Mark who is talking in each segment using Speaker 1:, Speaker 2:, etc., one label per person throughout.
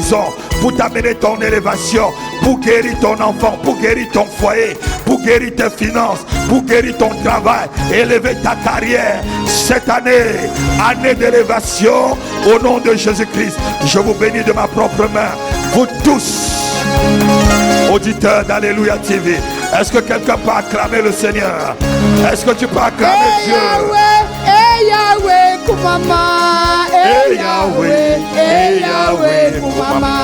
Speaker 1: maison, pour t'amener ton élévation, pour guérir ton enfant, pour guérir ton foyer, pour guérir tes finances, pour guérir ton travail, élever ta carrière. Cette année, année d'élévation, au nom de Jésus-Christ, je vous bénis de ma propre main. Vous tous, auditeurs d'Alléluia TV, est-ce que quelqu'un peut acclamer le Seigneur? Est-ce que tu peux acclamer Dieu?
Speaker 2: Yahweh, Kumama, Yahweh, Yahweh, Kumama,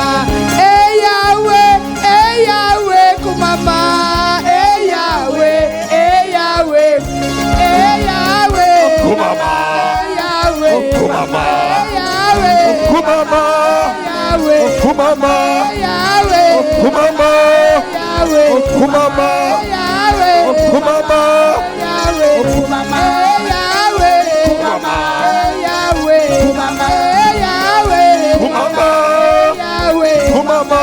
Speaker 2: Yahweh, Yahweh, Kumama, Yahweh, Yahweh, Yahweh,
Speaker 1: Kumama,
Speaker 2: Yahweh,
Speaker 1: Kumama,
Speaker 2: Yahweh,
Speaker 1: Kumama,
Speaker 2: Yahweh,
Speaker 1: Kumama,
Speaker 2: Yahweh,
Speaker 1: Kumama,
Speaker 2: Yahweh,
Speaker 1: Kumama,
Speaker 2: Yahweh,
Speaker 1: Kumama,
Speaker 2: Yahweh, Kumama, Yahweh,
Speaker 1: Kumama,
Speaker 2: Yahweh, Kumama, Yahweh,
Speaker 1: Kumama,
Speaker 2: Yahweh,
Speaker 1: Kumama,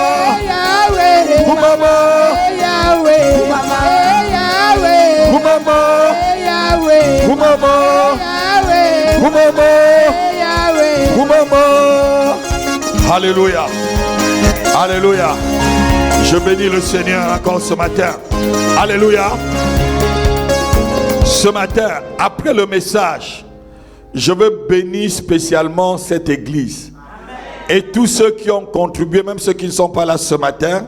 Speaker 2: Yahweh,
Speaker 1: Kumama,
Speaker 2: Yahweh, Yahweh,
Speaker 1: Kumama,
Speaker 2: Yahweh,
Speaker 1: Kumama,
Speaker 2: Yahweh,
Speaker 1: Kumama,
Speaker 2: Yahweh.
Speaker 1: Kumama. Alléluia. Alléluia. Je bénis le Seigneur encore ce matin. Alléluia. Ce matin, après le message, je veux bénir spécialement cette église. Et tous ceux qui ont contribué, même ceux qui ne sont pas là ce matin,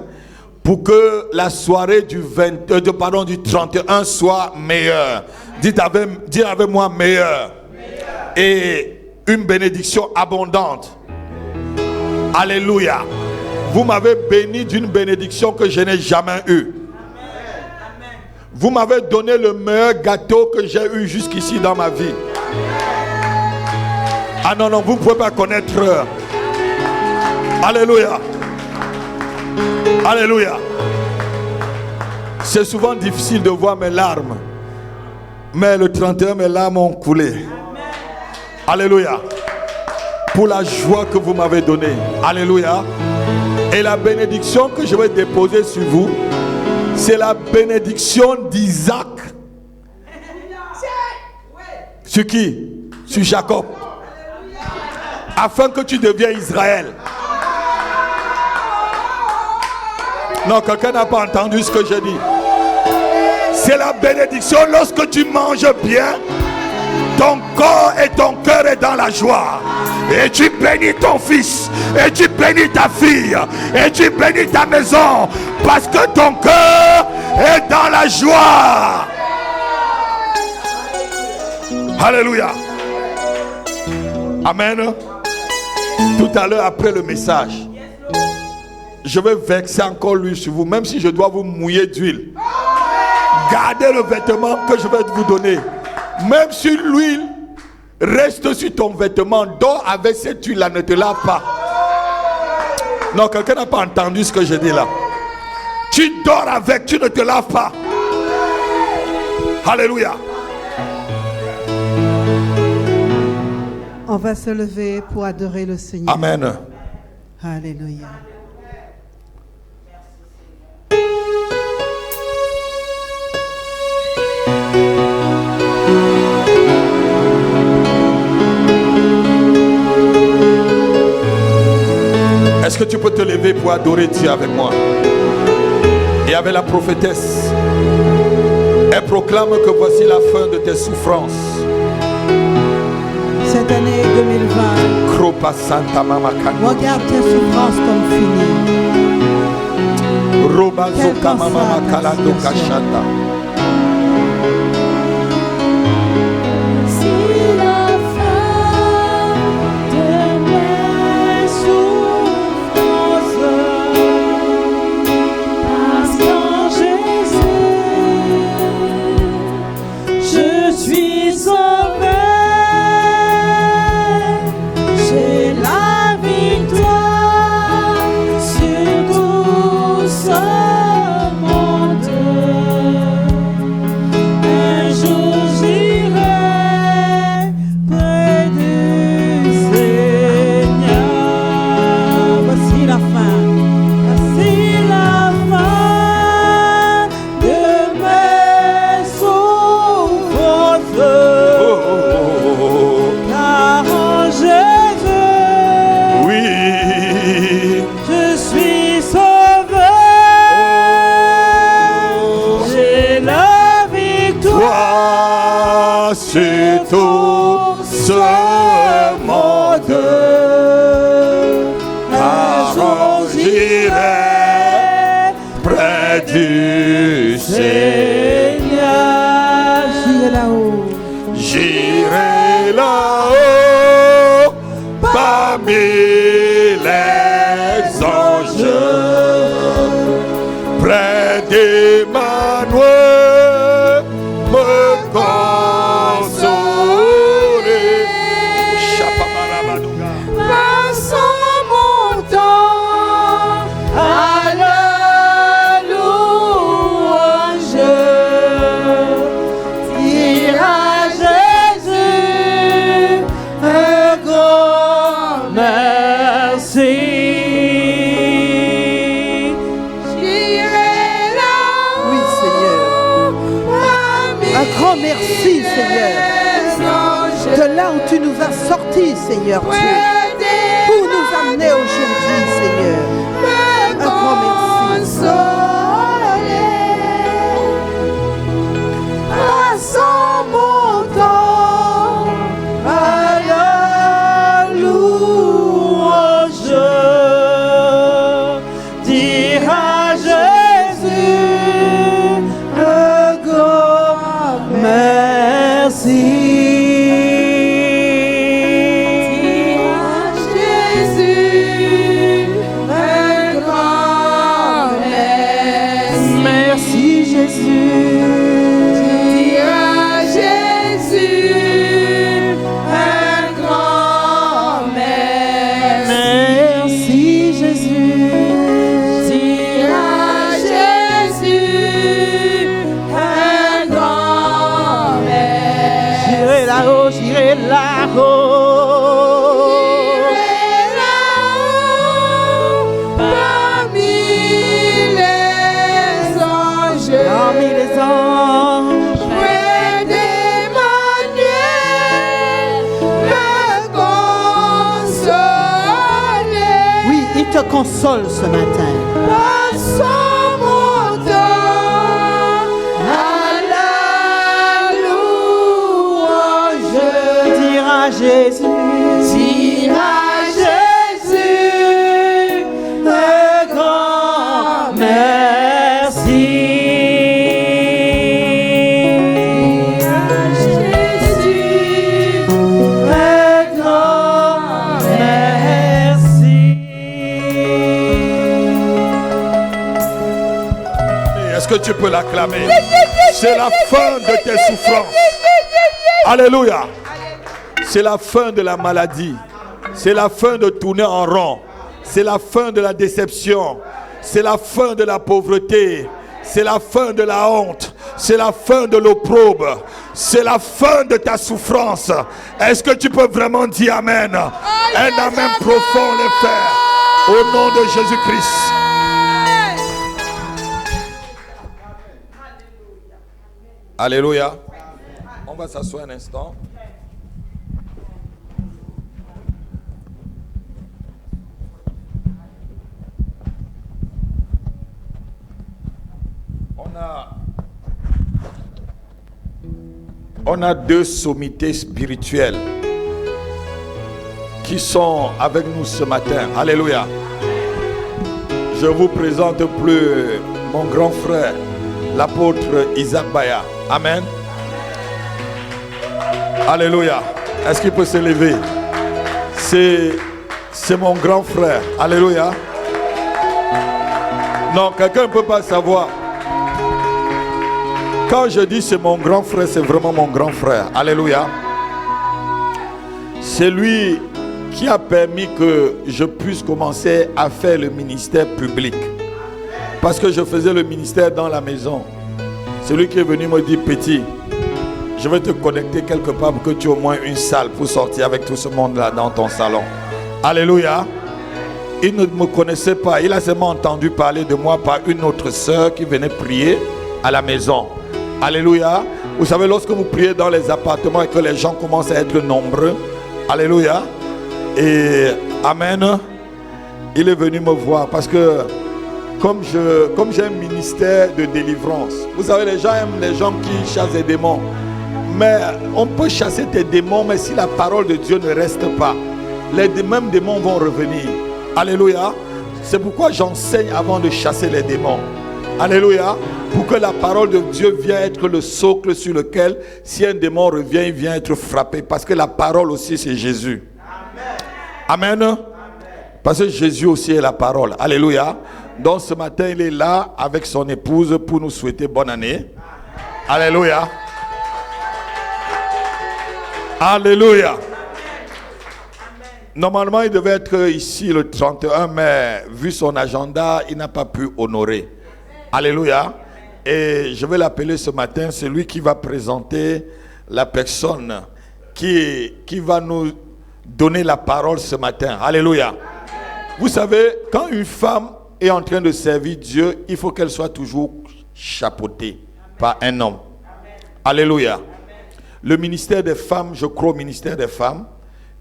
Speaker 1: pour que la soirée du 31 soit meilleure. Dites avec moi meilleure. Et une bénédiction abondante. Alléluia. Vous m'avez béni d'une bénédiction que je n'ai jamais eue. Vous m'avez donné le meilleur gâteau que j'ai eu jusqu'ici dans ma vie. Ah non, vous ne pouvez pas connaître. Alléluia. Alléluia. C'est souvent difficile de voir mes larmes. Mais le 31, mes larmes ont coulé. Alléluia. Pour la joie que vous m'avez donnée. Alléluia. Et la bénédiction que je vais déposer sur vous, c'est la bénédiction d'Isaac. Sur qui? Sur Jacob. Afin que tu deviennes Israël. Non, quelqu'un n'a pas entendu ce que je dis. C'est la bénédiction lorsque tu manges bien. Ton corps et ton cœur est dans la joie. Et tu bénis ton fils. Et tu bénis ta fille. Et tu bénis ta maison. Parce que ton cœur est dans la joie. Alléluia. Amen. Tout à l'heure après le message, je vais verser encore l'huile sur vous. Même si je dois vous mouiller d'huile, gardez le vêtement que je vais vous donner. Même si l'huile reste sur ton vêtement, dors avec cette huile là, ne te lave pas. Non, quelqu'un n'a pas entendu ce que je dis là. Tu dors avec, tu ne te laves pas. Alléluia.
Speaker 3: On va se lever pour adorer le Seigneur.
Speaker 1: Amen.
Speaker 3: Alléluia.
Speaker 1: Est-ce que tu peux te lever pour adorer Dieu avec moi? Et avec la prophétesse, elle proclame que voici la fin de tes souffrances.
Speaker 3: Cette année 2020, regarde tes souffrances comme finies.
Speaker 2: Sur tout ce monde.
Speaker 1: tout ce monde. Un jour j'irai près du Seigneur.
Speaker 3: J'irai là-haut.
Speaker 1: J'irai là-haut parmi les anges, près d'Emmanuel, me consoler.
Speaker 2: Passons mon temps à la louange. Dire à Jésus un grand merci. J'irai là.
Speaker 3: Oui, Seigneur. Un grand merci, Seigneur. De là où tu nous as sortis, Seigneur Dieu. Pour nous amener aujourd'hui, Seigneur. Un grand merci.
Speaker 2: Passons mon temps à la louange. Dire à Jésus un grand merci. Merci Jésus, dis à Jésus un grand merci. Merci Jésus, dis à Jésus un grand merci. J'irai là-haut, j'irai là-haut. Parmi les anges, près d'Emmanuel, me consoler.
Speaker 3: Oui, il te console ce matin.
Speaker 2: Passons mon temps à la louange.
Speaker 3: Dire à Jésus.
Speaker 2: Dire à Jésus un grand merci.
Speaker 1: Est-ce que tu peux l'acclamer? C'est la fin de tes souffrances. Alléluia. C'est la fin de la maladie. C'est la fin de tourner en rond. C'est la fin de la déception. C'est la fin de la pauvreté. C'est la fin de la honte. C'est la fin de l'opprobre. C'est la fin de ta souffrance. Est-ce que tu peux vraiment dire Amen? Un Amen profond, les frères. Au nom de Jésus-Christ. Alléluia. On va s'asseoir un instant. On a deux sommités spirituelles qui sont avec nous ce matin. Alléluia. Je vous présente plus mon grand frère, l'apôtre Isaac Baya. Amen. Alléluia. Est-ce qu'il peut se lever? C'est mon grand frère. Alléluia. Non, quelqu'un ne peut pas savoir. Quand je dis c'est mon grand frère, c'est vraiment mon grand frère. Alléluia. C'est lui qui a permis que je puisse commencer à faire le ministère public. Parce que je faisais le ministère dans la maison. C'est lui qui est venu me dire, petit, je vais te connecter quelque part pour que tu aies au moins une salle pour sortir avec tout ce monde-là dans ton salon. Alléluia. Il ne me connaissait pas. Il a seulement entendu parler de moi par une autre sœur qui venait prier à la maison. Alléluia. Vous savez, lorsque vous priez dans les appartements et que les gens commencent à être nombreux, alléluia. Et amen. Il est venu me voir parce que comme j'ai un ministère de délivrance, vous savez, les gens aiment les gens qui chassent les démons. Mais on peut chasser tes démons, mais si la parole de Dieu ne reste pas, les mêmes démons vont revenir. Alléluia. C'est pourquoi j'enseigne avant de chasser les démons. Alléluia. Pour que la parole de Dieu vienne être le socle sur lequel, si un démon revient, il vient être frappé. Parce que la parole aussi, c'est Jésus. Amen. Amen. Parce que Jésus aussi est la parole. Alléluia. Donc ce matin, il est là avec son épouse pour nous souhaiter bonne année. Alléluia. Alléluia. Normalement, il devait être ici le 31, mais vu son agenda, il n'a pas pu honorer. Alléluia. Et je vais l'appeler ce matin, c'est lui qui va présenter la personne qui va nous donner la parole ce matin. Alléluia. Vous savez, quand une femme est en train de servir Dieu, il faut qu'elle soit toujours chapeautée par un homme. Alléluia. Le ministère des femmes, je crois au ministère des femmes,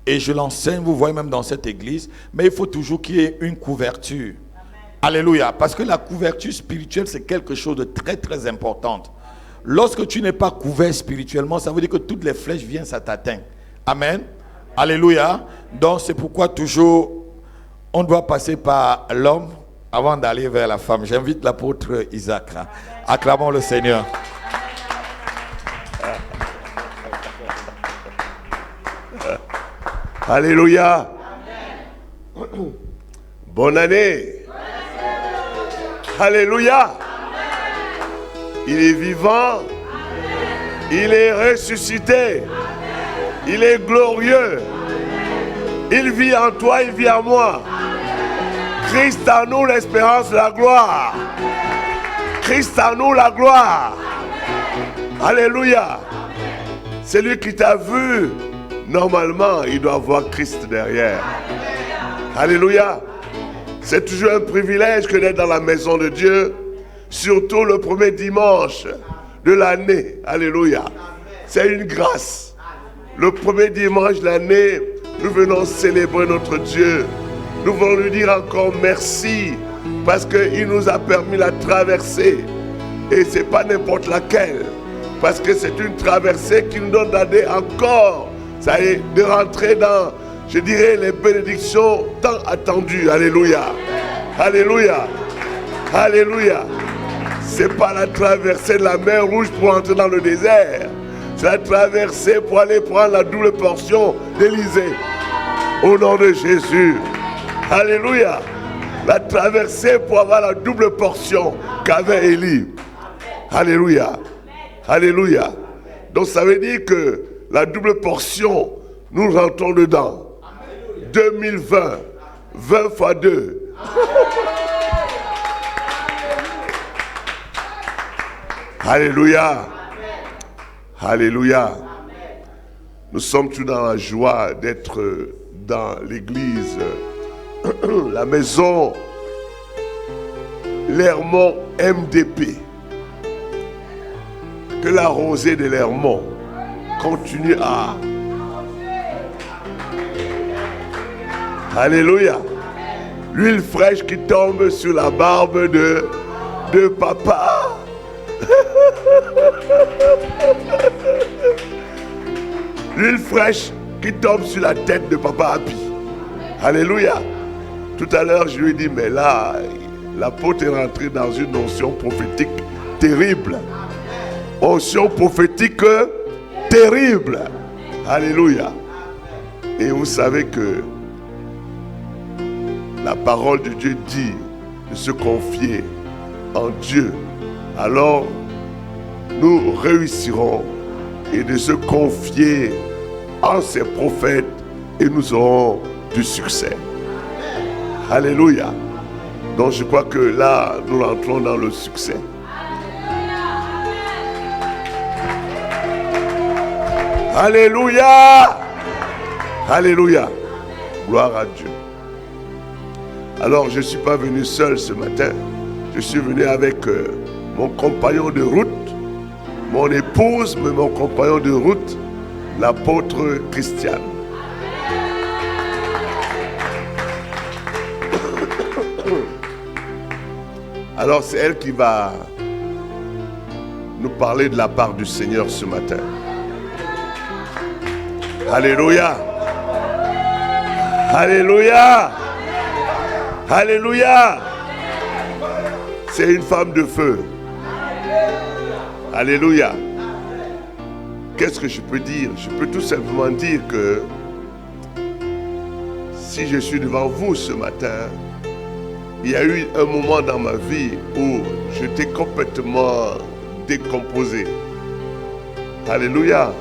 Speaker 1: et je l'enseigne, vous voyez même dans cette église, mais il faut toujours qu'il y ait une couverture. Alléluia. Parce que la couverture spirituelle, c'est quelque chose de très très important. Lorsque tu n'es pas couvert spirituellement, ça veut dire que toutes les flèches viennent, ça t'atteint. Amen. Alléluia. Donc c'est pourquoi toujours on doit passer par l'homme avant d'aller vers la femme. J'invite l'apôtre Isaac. Acclamons le Seigneur.
Speaker 4: Alléluia. Bonne année. Alléluia. Il est vivant. Il est ressuscité. Il est glorieux. Il vit en toi, il vit en moi. Christ en nous, l'espérance de la gloire. Christ en nous, la gloire. Alléluia. Celui qui t'a vu, normalement, il doit voir Christ derrière. Alléluia. C'est toujours un privilège que d'être dans la maison de Dieu, surtout le premier dimanche de l'année. Alléluia. C'est une grâce. Le premier dimanche de l'année, nous venons célébrer notre Dieu. Nous voulons lui dire encore merci parce qu'il nous a permis la traversée. Et ce n'est pas n'importe laquelle. Parce que c'est une traversée qui nous donne d'aller encore, ça y est, de rentrer dans, je dirais, les bénédictions tant attendues. Alléluia. Alléluia. Alléluia. Ce n'est pas la traversée de la mer Rouge pour entrer dans le désert. C'est la traversée pour aller prendre la double portion d'Élysée. Au nom de Jésus. Alléluia. La traversée pour avoir la double portion qu'avait Élie. Alléluia. Alléluia. Donc ça veut dire que la double portion, nous rentrons dedans. 2020, 20 fois 2. Alléluia. Alléluia. Nous sommes tous dans la joie d'être dans l'église, la maison Lermont MDP. Que la rosée de Lermont continue à... Alléluia. L'huile fraîche qui tombe sur la barbe de papa. L'huile fraîche qui tombe sur la tête de papa Happy. Alléluia. Tout à l'heure, je lui ai dit, mais là, l'apôtre est rentré dans une onction prophétique terrible. Onction prophétique terrible. Alléluia. Et vous savez que la parole de Dieu dit de se confier en Dieu. Alors, nous réussirons et de se confier en ses prophètes et nous aurons du succès. Alléluia. Donc je crois que là, nous rentrons dans le succès. Alléluia. Alléluia. Gloire à Dieu. Alors je ne suis pas venu seul ce matin. Je suis venu avec mon compagnon de route, mon épouse, mais mon compagnon de route, l'apôtre Christian. Alors c'est elle qui va nous parler de la part du Seigneur ce matin. Alléluia. Alléluia. Alléluia. C'est une femme de feu. Alléluia. Qu'est-ce que je peux dire? Je peux tout simplement dire que si je suis devant vous ce matin, il y a eu un moment dans ma vie où j'étais complètement décomposé. Alléluia.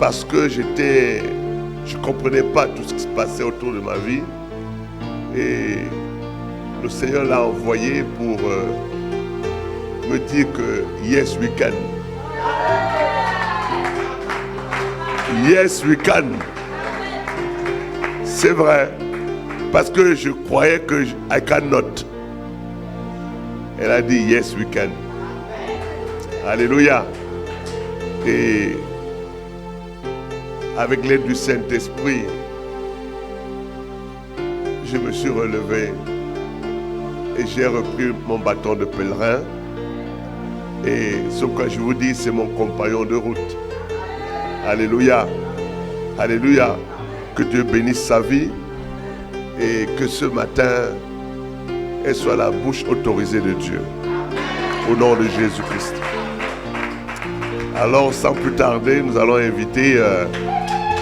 Speaker 4: Parce que je ne comprenais pas tout ce qui se passait autour de ma vie. Et le Seigneur l'a envoyé pour me dire que yes we can. Yes we can. C'est vrai. Parce que je croyais que I cannot. Elle a dit yes we can. Alléluia. Et avec l'aide du Saint-Esprit, je me suis relevé et j'ai repris mon bâton de pèlerin. Et ce que je vous dis, c'est mon compagnon de route. Alléluia. Alléluia. Que Dieu bénisse sa vie et que ce matin, elle soit la bouche autorisée de Dieu. Au nom de Jésus-Christ. Alors, sans plus tarder, nous allons inviter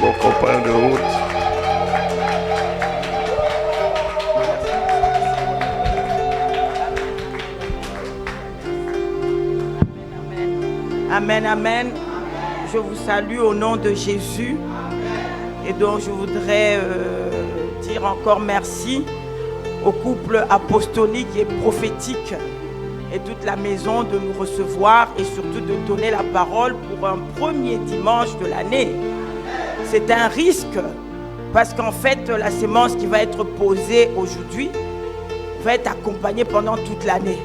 Speaker 4: mon compagnon de route.
Speaker 2: Amen, amen. Je vous salue au nom de Jésus. Et donc, je voudrais dire encore merci au couple apostolique et prophétique et toute la maison de nous recevoir et surtout de donner la parole pour un premier dimanche de l'année. C'est un risque parce qu'en fait, la sémence qui va être posée aujourd'hui va être accompagnée pendant toute l'année.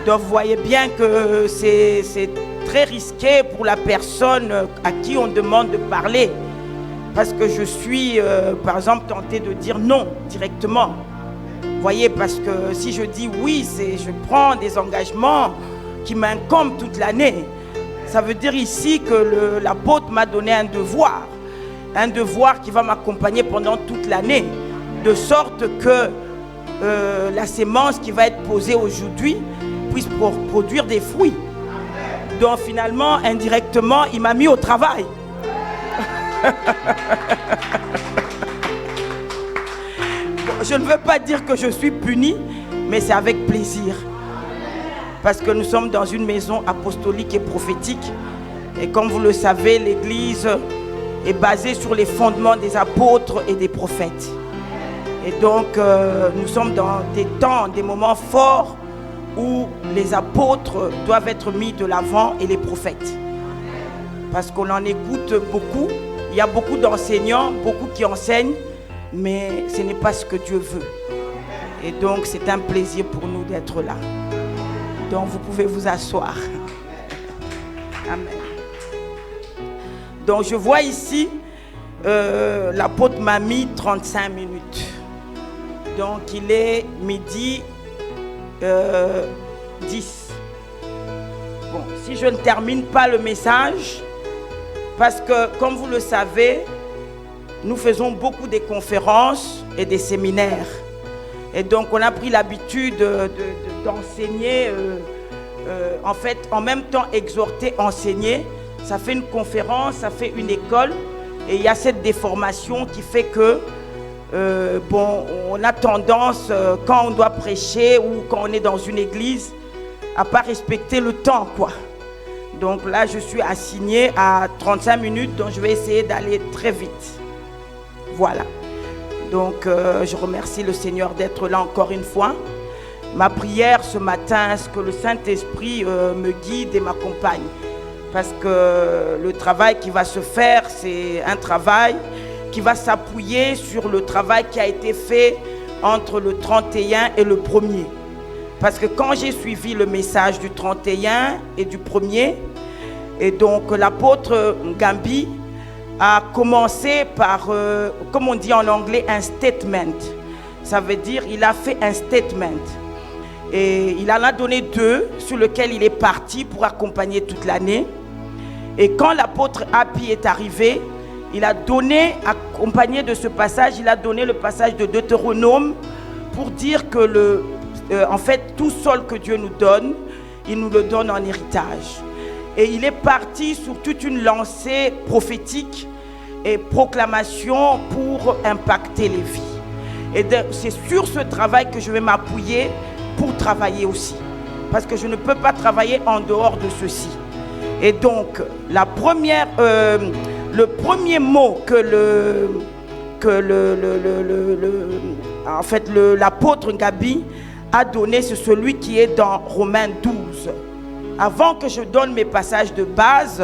Speaker 2: Donc, vous voyez bien que c'est très risqué pour la personne à qui on demande de parler. Parce que je suis, par exemple, tentée de dire non directement. Vous voyez, parce que si je dis oui, je prends des engagements qui m'incombent toute l'année. Ça veut dire ici que l'apôtre m'a donné un devoir qui va m'accompagner pendant toute l'année, de sorte que la sémence qui va être posée aujourd'hui puisse produire des fruits. Donc finalement, indirectement, il m'a mis au travail. Je ne veux pas dire que je suis puni, mais c'est avec plaisir. Parce que nous sommes dans une maison apostolique et prophétique. Et comme vous le savez, l'Église est basée sur les fondements des apôtres et des prophètes. Et donc, nous sommes dans des temps, des moments forts où les apôtres doivent être mis de l'avant et les prophètes. Parce qu'on en écoute beaucoup. Il y a beaucoup d'enseignants, beaucoup qui enseignent, mais ce n'est pas ce que Dieu veut. Et donc, c'est un plaisir pour nous d'être là. Donc, vous pouvez vous asseoir. Amen. Donc, je vois ici, l'apôtre m'a mis 35 minutes. Donc, il est midi 10. Bon, si je ne termine pas le message, parce que, comme vous le savez, nous faisons beaucoup de conférences et des séminaires. Et donc, on a pris l'habitude d'enseigner, en fait, en même temps exhorter, enseigner. Ça fait une conférence, ça fait une école. Et il y a cette déformation qui fait que, on a tendance, quand on doit prêcher ou quand on est dans une église, à ne pas respecter le temps, quoi. Donc là, je suis assignée à 35 minutes, donc je vais essayer d'aller très vite. Voilà. Donc, je remercie le Seigneur d'être là encore une fois. Ma prière ce matin, c'est que le Saint-Esprit me guide et m'accompagne. Parce que le travail qui va se faire, c'est un travail qui va s'appuyer sur le travail qui a été fait entre le 31 et le 1er. Parce que quand j'ai suivi le message du 31 et du 1er, et donc l'apôtre Ngambi a commencé par, comme on dit en anglais, un statement. Ça veut dire il a fait un statement. Et il en a donné 2 sur lesquels il est parti pour accompagner toute l'année. Et quand l'apôtre Happy est arrivé, il a donné, accompagné de ce passage, il a donné le passage de Deutéronome pour dire que en fait, tout sol que Dieu nous donne, il nous le donne en héritage. Et il est parti sur toute une lancée prophétique et proclamation pour impacter les vies. Et c'est sur ce travail que je vais m'appuyer pour travailler aussi. Parce que je ne peux pas travailler en dehors de ceci. Et donc, le premier mot que l'apôtre Gabi a donné, c'est celui qui est dans Romains 12. Avant que je donne mes passages de base,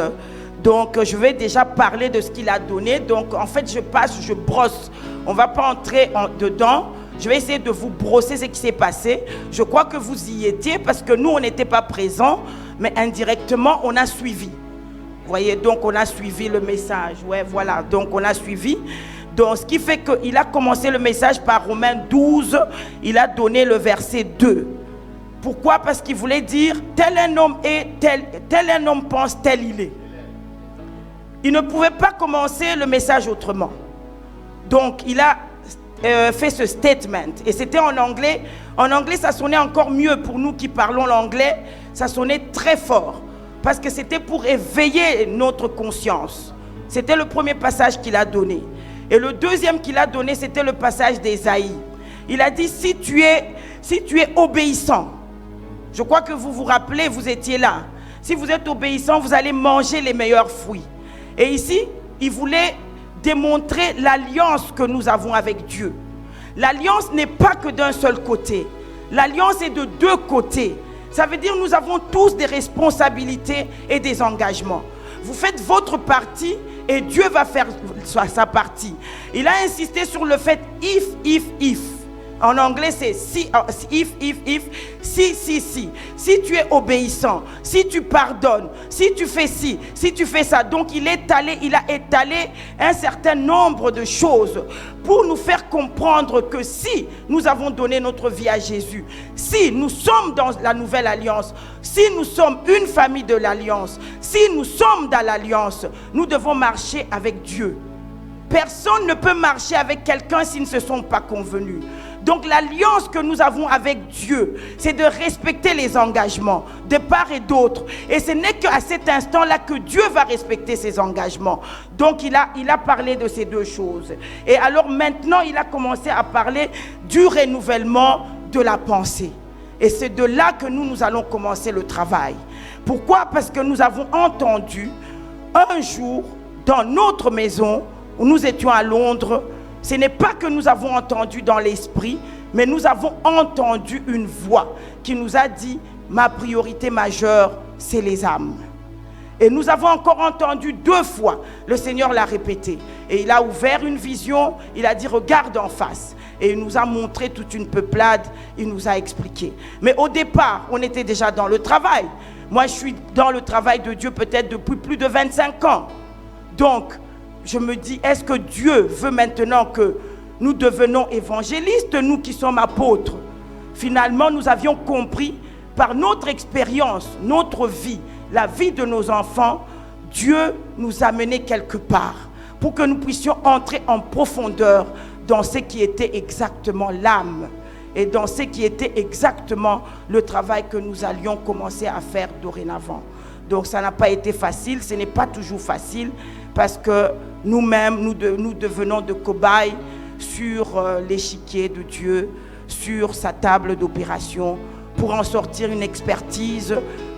Speaker 2: donc je vais déjà parler de ce qu'il a donné. Donc en fait, je brosse. On ne va pas entrer dedans. Je vais essayer de vous brosser ce qui s'est passé. Je crois que vous y étiez parce que nous, on n'était pas présents, mais indirectement, on a suivi. Vous voyez, donc on a suivi le message. Ouais, voilà, donc on a suivi. Donc ce qui fait qu'il a commencé le message par Romains 12. Il a donné le verset 2. Pourquoi? Parce qu'il voulait dire, tel un homme est, tel un homme pense, tel il est. Il ne pouvait pas commencer le message autrement. Donc il a fait ce statement. Et c'était en anglais. En anglais, ça sonnait encore mieux pour nous qui parlons l'anglais. Ça sonnait très fort. Parce que c'était pour éveiller notre conscience. C'était le premier passage qu'il a donné. Et le deuxième qu'il a donné, c'était le passage d'Ésaïe. Il a dit, si tu es obéissant, je crois que vous vous rappelez, vous étiez là. Si vous êtes obéissant, vous allez manger les meilleurs fruits. Et ici, il voulait démontrer l'alliance que nous avons avec Dieu. L'alliance n'est pas que d'un seul côté. L'alliance est de deux côtés. Ça veut dire que nous avons tous des responsabilités et des engagements. Vous faites votre partie et Dieu va faire sa partie. Il a insisté sur le fait if. En anglais, c'est si, si. Si tu es obéissant, si tu pardonnes, si tu fais ci, si tu fais ça. Donc, il a étalé un certain nombre de choses pour nous faire comprendre que si nous avons donné notre vie à Jésus, si nous sommes dans la nouvelle alliance, si nous sommes une famille de l'alliance, si nous sommes dans l'alliance, nous devons marcher avec Dieu. Personne ne peut marcher avec quelqu'un s'ils ne se sont pas convenus. Donc l'alliance que nous avons avec Dieu, c'est de respecter les engagements de part et d'autre. Et ce n'est qu'à cet instant-là que Dieu va respecter ses engagements. Donc il a parlé de ces deux choses. Et alors maintenant, il a commencé à parler du renouvellement de la pensée. Et c'est de là que nous allons commencer le travail. Pourquoi? Parce que nous avons entendu un jour dans notre maison, où nous étions à Londres, ce n'est pas que nous avons entendu dans l'esprit, mais nous avons entendu une voix qui nous a dit, ma priorité majeure, c'est les âmes. Et nous avons encore entendu 2 fois, le Seigneur l'a répété. Et il a ouvert une vision, il a dit, regarde en face. Et il nous a montré toute une peuplade, il nous a expliqué. Mais au départ, on était déjà dans le travail. Moi, je suis dans le travail de Dieu peut-être depuis plus de 25 ans. Donc, je me dis, est-ce que Dieu veut maintenant que nous devenons évangélistes, nous qui sommes apôtres? Finalement, nous avions compris par notre expérience, notre vie, la vie de nos enfants, Dieu nous a menés quelque part pour que nous puissions entrer en profondeur dans ce qui était exactement l'âme et dans ce qui était exactement le travail que nous allions commencer à faire dorénavant. Donc ça n'a pas été facile, ce n'est pas toujours facile parce que nous-mêmes, nous devenons de cobayes sur l'échiquier de Dieu, sur sa table d'opération, pour en sortir une expertise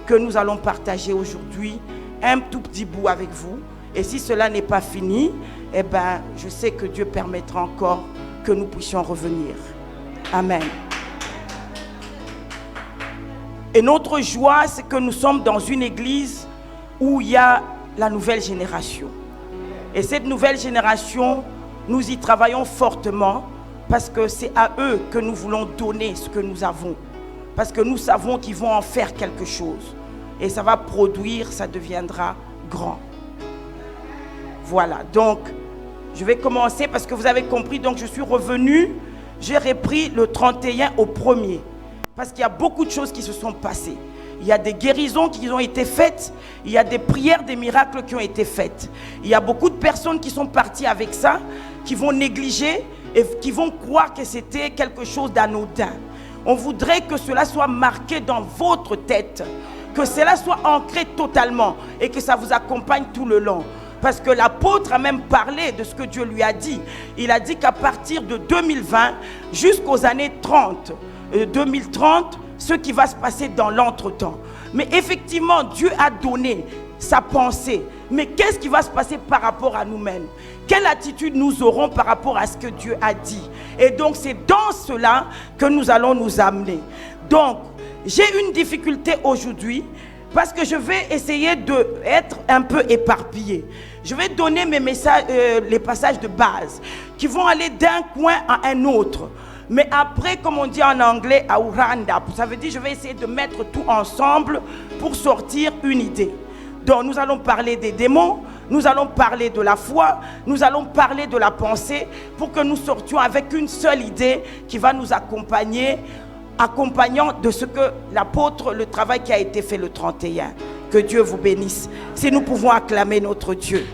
Speaker 2: que nous allons partager aujourd'hui, un tout petit bout avec vous. Et si cela n'est pas fini, eh ben, je sais que Dieu permettra encore que nous puissions revenir. Amen. Et notre joie, c'est que nous sommes dans une église où il y a la nouvelle génération. Et cette nouvelle génération, nous y travaillons fortement parce que c'est à eux que nous voulons donner ce que nous avons. Parce que nous savons qu'ils vont en faire quelque chose. Et ça va produire, ça deviendra grand. Voilà, donc je vais commencer parce que vous avez compris. Donc je suis revenu, j'ai repris le 31 au 1er. Parce qu'il y a beaucoup de choses qui se sont passées. Il y a des guérisons qui ont été faites. Il y a des prières, des miracles qui ont été faites. Il y a beaucoup de personnes qui sont parties avec ça, qui vont négliger et qui vont croire que c'était quelque chose d'anodin. On voudrait que cela soit marqué dans votre tête, que cela soit ancré totalement et que ça vous accompagne tout le long. Parce que l'apôtre a même parlé de ce que Dieu lui a dit. Il a dit qu'à partir de 2020 jusqu'aux années 2030, ce qui va se passer dans l'entretemps. Mais effectivement, Dieu a donné sa pensée. Mais qu'est-ce qui va se passer par rapport à nous-mêmes? Quelle attitude nous aurons par rapport à ce que Dieu a dit? Et donc c'est dans cela que nous allons nous amener. Donc j'ai une difficulté aujourd'hui parce que je vais essayer d'être un peu éparpillé. Je vais donner mes messages, les passages de base qui vont aller d'un coin à un autre. Mais après, comme on dit en anglais, à round-up, ça veut dire je vais essayer de mettre tout ensemble pour sortir une idée. Donc nous allons parler des démons, nous allons parler de la foi, nous allons parler de la pensée pour que nous sortions avec une seule idée qui va nous accompagner, accompagnant de ce que l'apôtre, le travail qui a été fait le 31. Que Dieu vous bénisse. Si nous pouvons acclamer notre Dieu.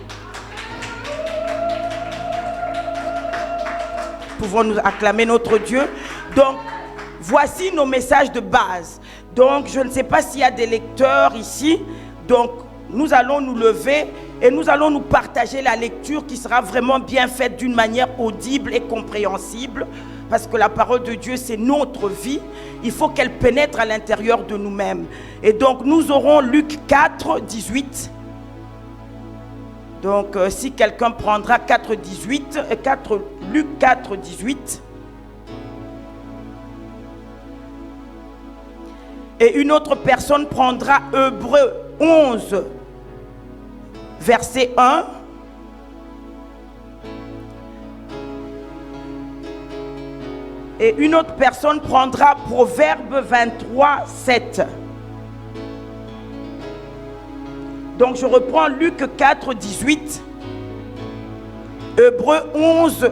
Speaker 2: Pouvons-nous acclamer notre Dieu? Donc, voici nos messages de base. Donc, je ne sais pas s'il y a des lecteurs ici. Donc, nous allons nous lever et nous allons nous partager la lecture qui sera vraiment bien faite d'une manière audible et compréhensible. Parce que la parole de Dieu, c'est notre vie. Il faut qu'elle pénètre à l'intérieur de nous-mêmes. Et donc, nous aurons Luc 4, 18. Donc, si quelqu'un prendra 4, 18, Luc 4, 18. Et une autre personne prendra Hébreux 11, verset 1. Et une autre personne prendra Proverbe 23, 7. Donc je reprends Luc 4, 18. Hébreux 11,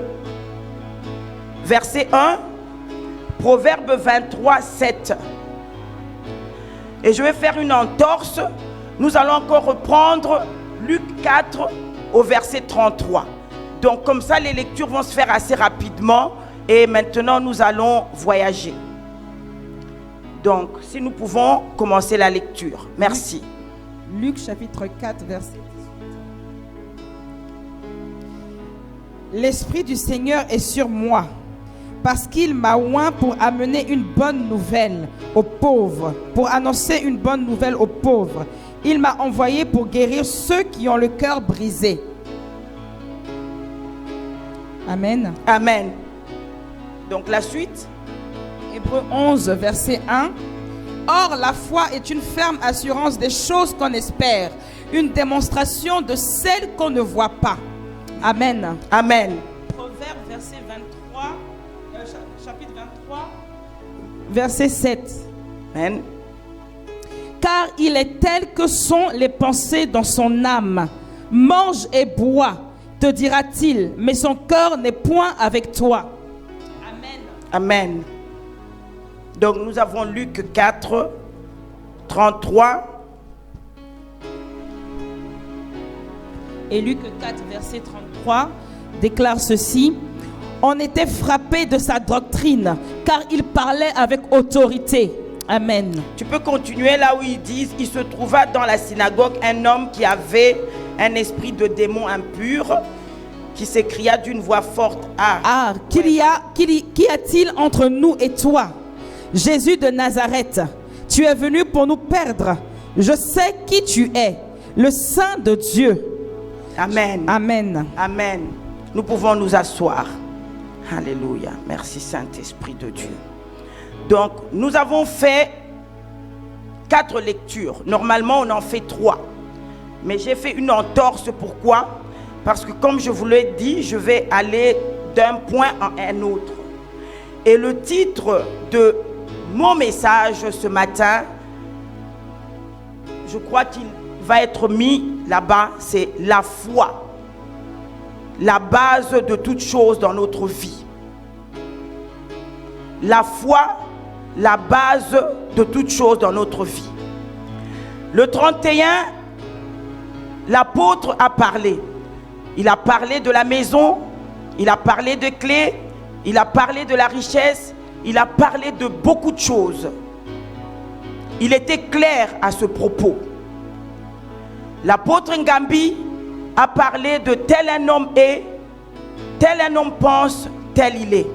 Speaker 2: verset 1. Proverbe 23, 7. Et je vais faire une entorse. Nous allons encore reprendre Luc 4 au verset 33. Donc comme ça, les lectures vont se faire assez rapidement. Et maintenant, nous allons voyager. Donc, si nous pouvons commencer la lecture. Merci.
Speaker 5: Luc chapitre 4, verset 18. L'Esprit du Seigneur est sur moi, parce qu'il m'a oint pour amener une bonne nouvelle aux pauvres, pour annoncer une bonne nouvelle aux pauvres. Il m'a envoyé pour guérir ceux qui ont le cœur brisé. Amen.
Speaker 2: Amen. Donc la suite.
Speaker 5: Hébreux 11, verset 1. Or, la foi est une ferme assurance des choses qu'on espère, une démonstration de celles qu'on ne voit pas. Amen.
Speaker 2: Amen.
Speaker 5: Proverbe, verset 23, chapitre 23, verset 7.
Speaker 2: Amen.
Speaker 5: Car il est tel que sont les pensées dans son âme. Mange et bois, te dira-t-il, mais son cœur n'est point avec toi.
Speaker 2: Amen. Donc nous avons Luc 4, 33.
Speaker 5: Et Luc 4, verset 33 déclare ceci. On était frappé de sa doctrine, car il parlait avec autorité. Amen.
Speaker 2: Tu peux continuer là où ils disent, il se trouva dans la synagogue un homme qui avait un esprit de démon impur, qui s'écria d'une voix forte,
Speaker 5: qu'y a-t-il entre nous et toi, Jésus de Nazareth? Tu es venu pour nous perdre. Je sais qui tu es, le Saint de Dieu.
Speaker 2: Amen.
Speaker 5: Amen.
Speaker 2: Amen. Nous pouvons nous asseoir. Alléluia. Merci Saint-Esprit de Dieu. Donc, nous avons fait 4 lectures. Normalement, on en fait 3. Mais j'ai fait une entorse. Pourquoi? Parce que comme je vous l'ai dit, je vais aller d'un point à un autre. Et le titre de mon message ce matin, je crois qu'il va être mis là-bas, c'est la foi. La base de toute chose dans notre vie. La foi, la base de toute chose dans notre vie. Le 31, l'apôtre a parlé. Il a parlé de la maison, il a parlé de clés, il a parlé de la richesse, il a parlé de beaucoup de choses. Il était clair à ce propos. L'apôtre Ngambi a parlé de tel un homme est, tel un homme pense, tel il est.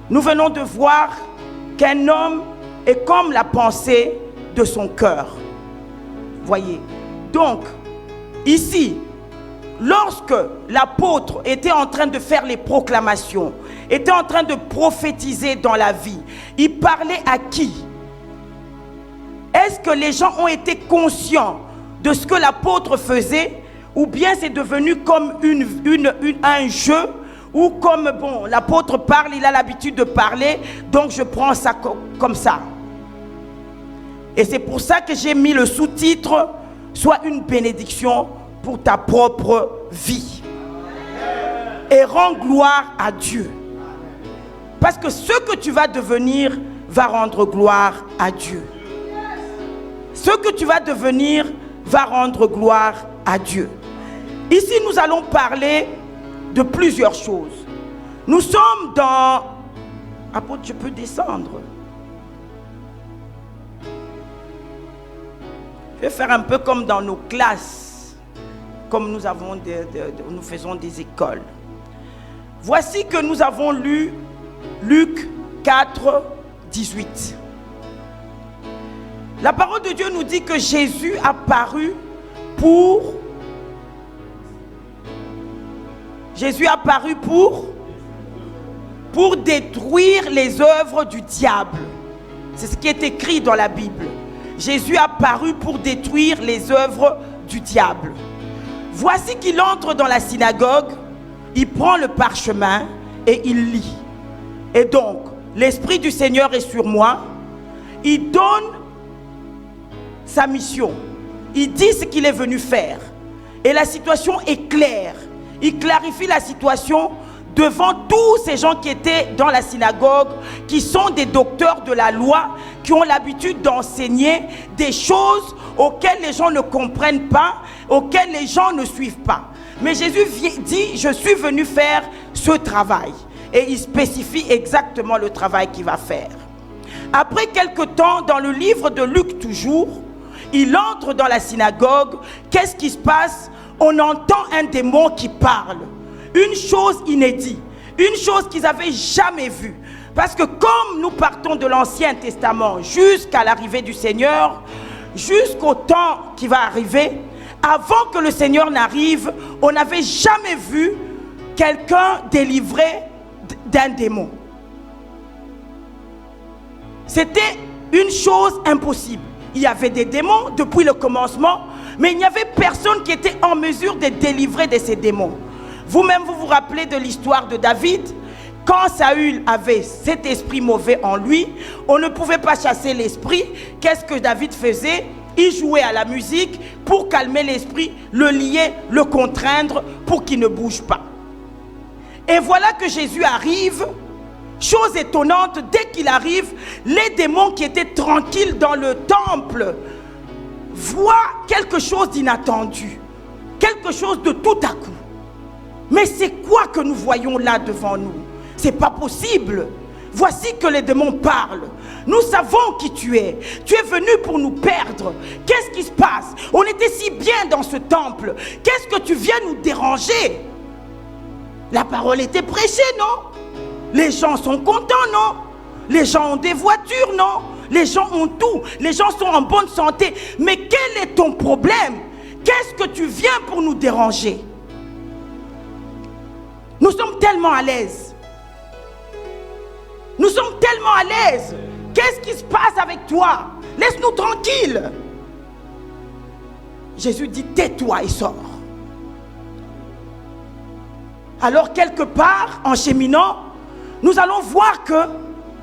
Speaker 2: Nous venons de voir qu'un homme est comme la pensée de son cœur. Voyez. Donc, ici, lorsque l'apôtre était en train de faire les proclamations, était en train de prophétiser dans la vie, il parlait à qui? Est-ce que les gens ont été conscients de ce que l'apôtre faisait, ou bien c'est devenu comme un jeu, ou comme, bon, l'apôtre parle, il a l'habitude de parler, donc je prends ça comme ça. Et c'est pour ça que j'ai mis le sous-titre « Sois une bénédiction pour ta propre vie ». Et rends gloire à Dieu. Parce que ce que tu vas devenir va rendre gloire à Dieu. Ce que tu vas devenir va rendre gloire à Dieu. Ici, nous allons parler de plusieurs choses. Nous sommes dans... Apôtre, je peux descendre. Je vais faire un peu comme dans nos classes, comme nous avons nous faisons des écoles. Voici que nous avons lu Luc 4, 18. La parole de Dieu nous dit que Jésus a paru pour détruire les œuvres du diable. C'est ce qui est écrit dans la Bible. Jésus a paru pour détruire les œuvres du diable. Voici qu'il entre dans la synagogue, il prend le parchemin et il lit. Et donc, l'Esprit du Seigneur est sur moi. Il donne sa mission. Il dit ce qu'il est venu faire. Et la situation est claire. Il clarifie la situation devant tous ces gens qui étaient dans la synagogue, qui sont des docteurs de la loi, qui ont l'habitude d'enseigner des choses auxquelles les gens ne comprennent pas, auxquelles les gens ne suivent pas. Mais Jésus dit, je suis venu faire ce travail. Et il spécifie exactement le travail qu'il va faire. Après quelque temps, dans le livre de Luc toujours, il entre dans la synagogue. Qu'est-ce qui se passe? On entend un démon qui parle. Une chose inédite, une chose qu'ils n'avaient jamais vue. Parce que comme nous partons de l'Ancien Testament jusqu'à l'arrivée du Seigneur, jusqu'au temps qui va arriver, avant que le Seigneur n'arrive, on n'avait jamais vu quelqu'un délivré d'un démon. C'était une chose impossible. Il y avait des démons depuis le commencement, mais il n'y avait personne qui était en mesure de délivrer de ces démons. Vous-même, vous vous rappelez de l'histoire de David? Quand Saül avait cet esprit mauvais en lui, on ne pouvait pas chasser l'esprit. Qu'est-ce que David faisait? Il jouait à la musique pour calmer l'esprit, le lier, le contraindre pour qu'il ne bouge pas. Et voilà que Jésus arrive. Chose étonnante, dès qu'il arrive, les démons qui étaient tranquilles dans le temple voient quelque chose d'inattendu, quelque chose de tout à coup. Mais c'est quoi que nous voyons là devant nous? C'est pas possible. Voici que les démons parlent. Nous savons qui tu es. Tu es venu pour nous perdre. Qu'est-ce qui se passe? On était si bien dans ce temple. Qu'est-ce que tu viens nous déranger? La parole était prêchée, non? Les gens sont contents, non? Les gens ont des voitures, non? Les gens ont tout. Les gens sont en bonne santé. Mais quel est ton problème? Qu'est-ce que tu viens pour nous déranger? Nous sommes tellement à l'aise. Nous sommes tellement à l'aise. Qu'est-ce qui se passe avec toi? Laisse-nous tranquilles. Jésus dit, tais-toi et sors. Alors quelque part, en cheminant, nous allons voir que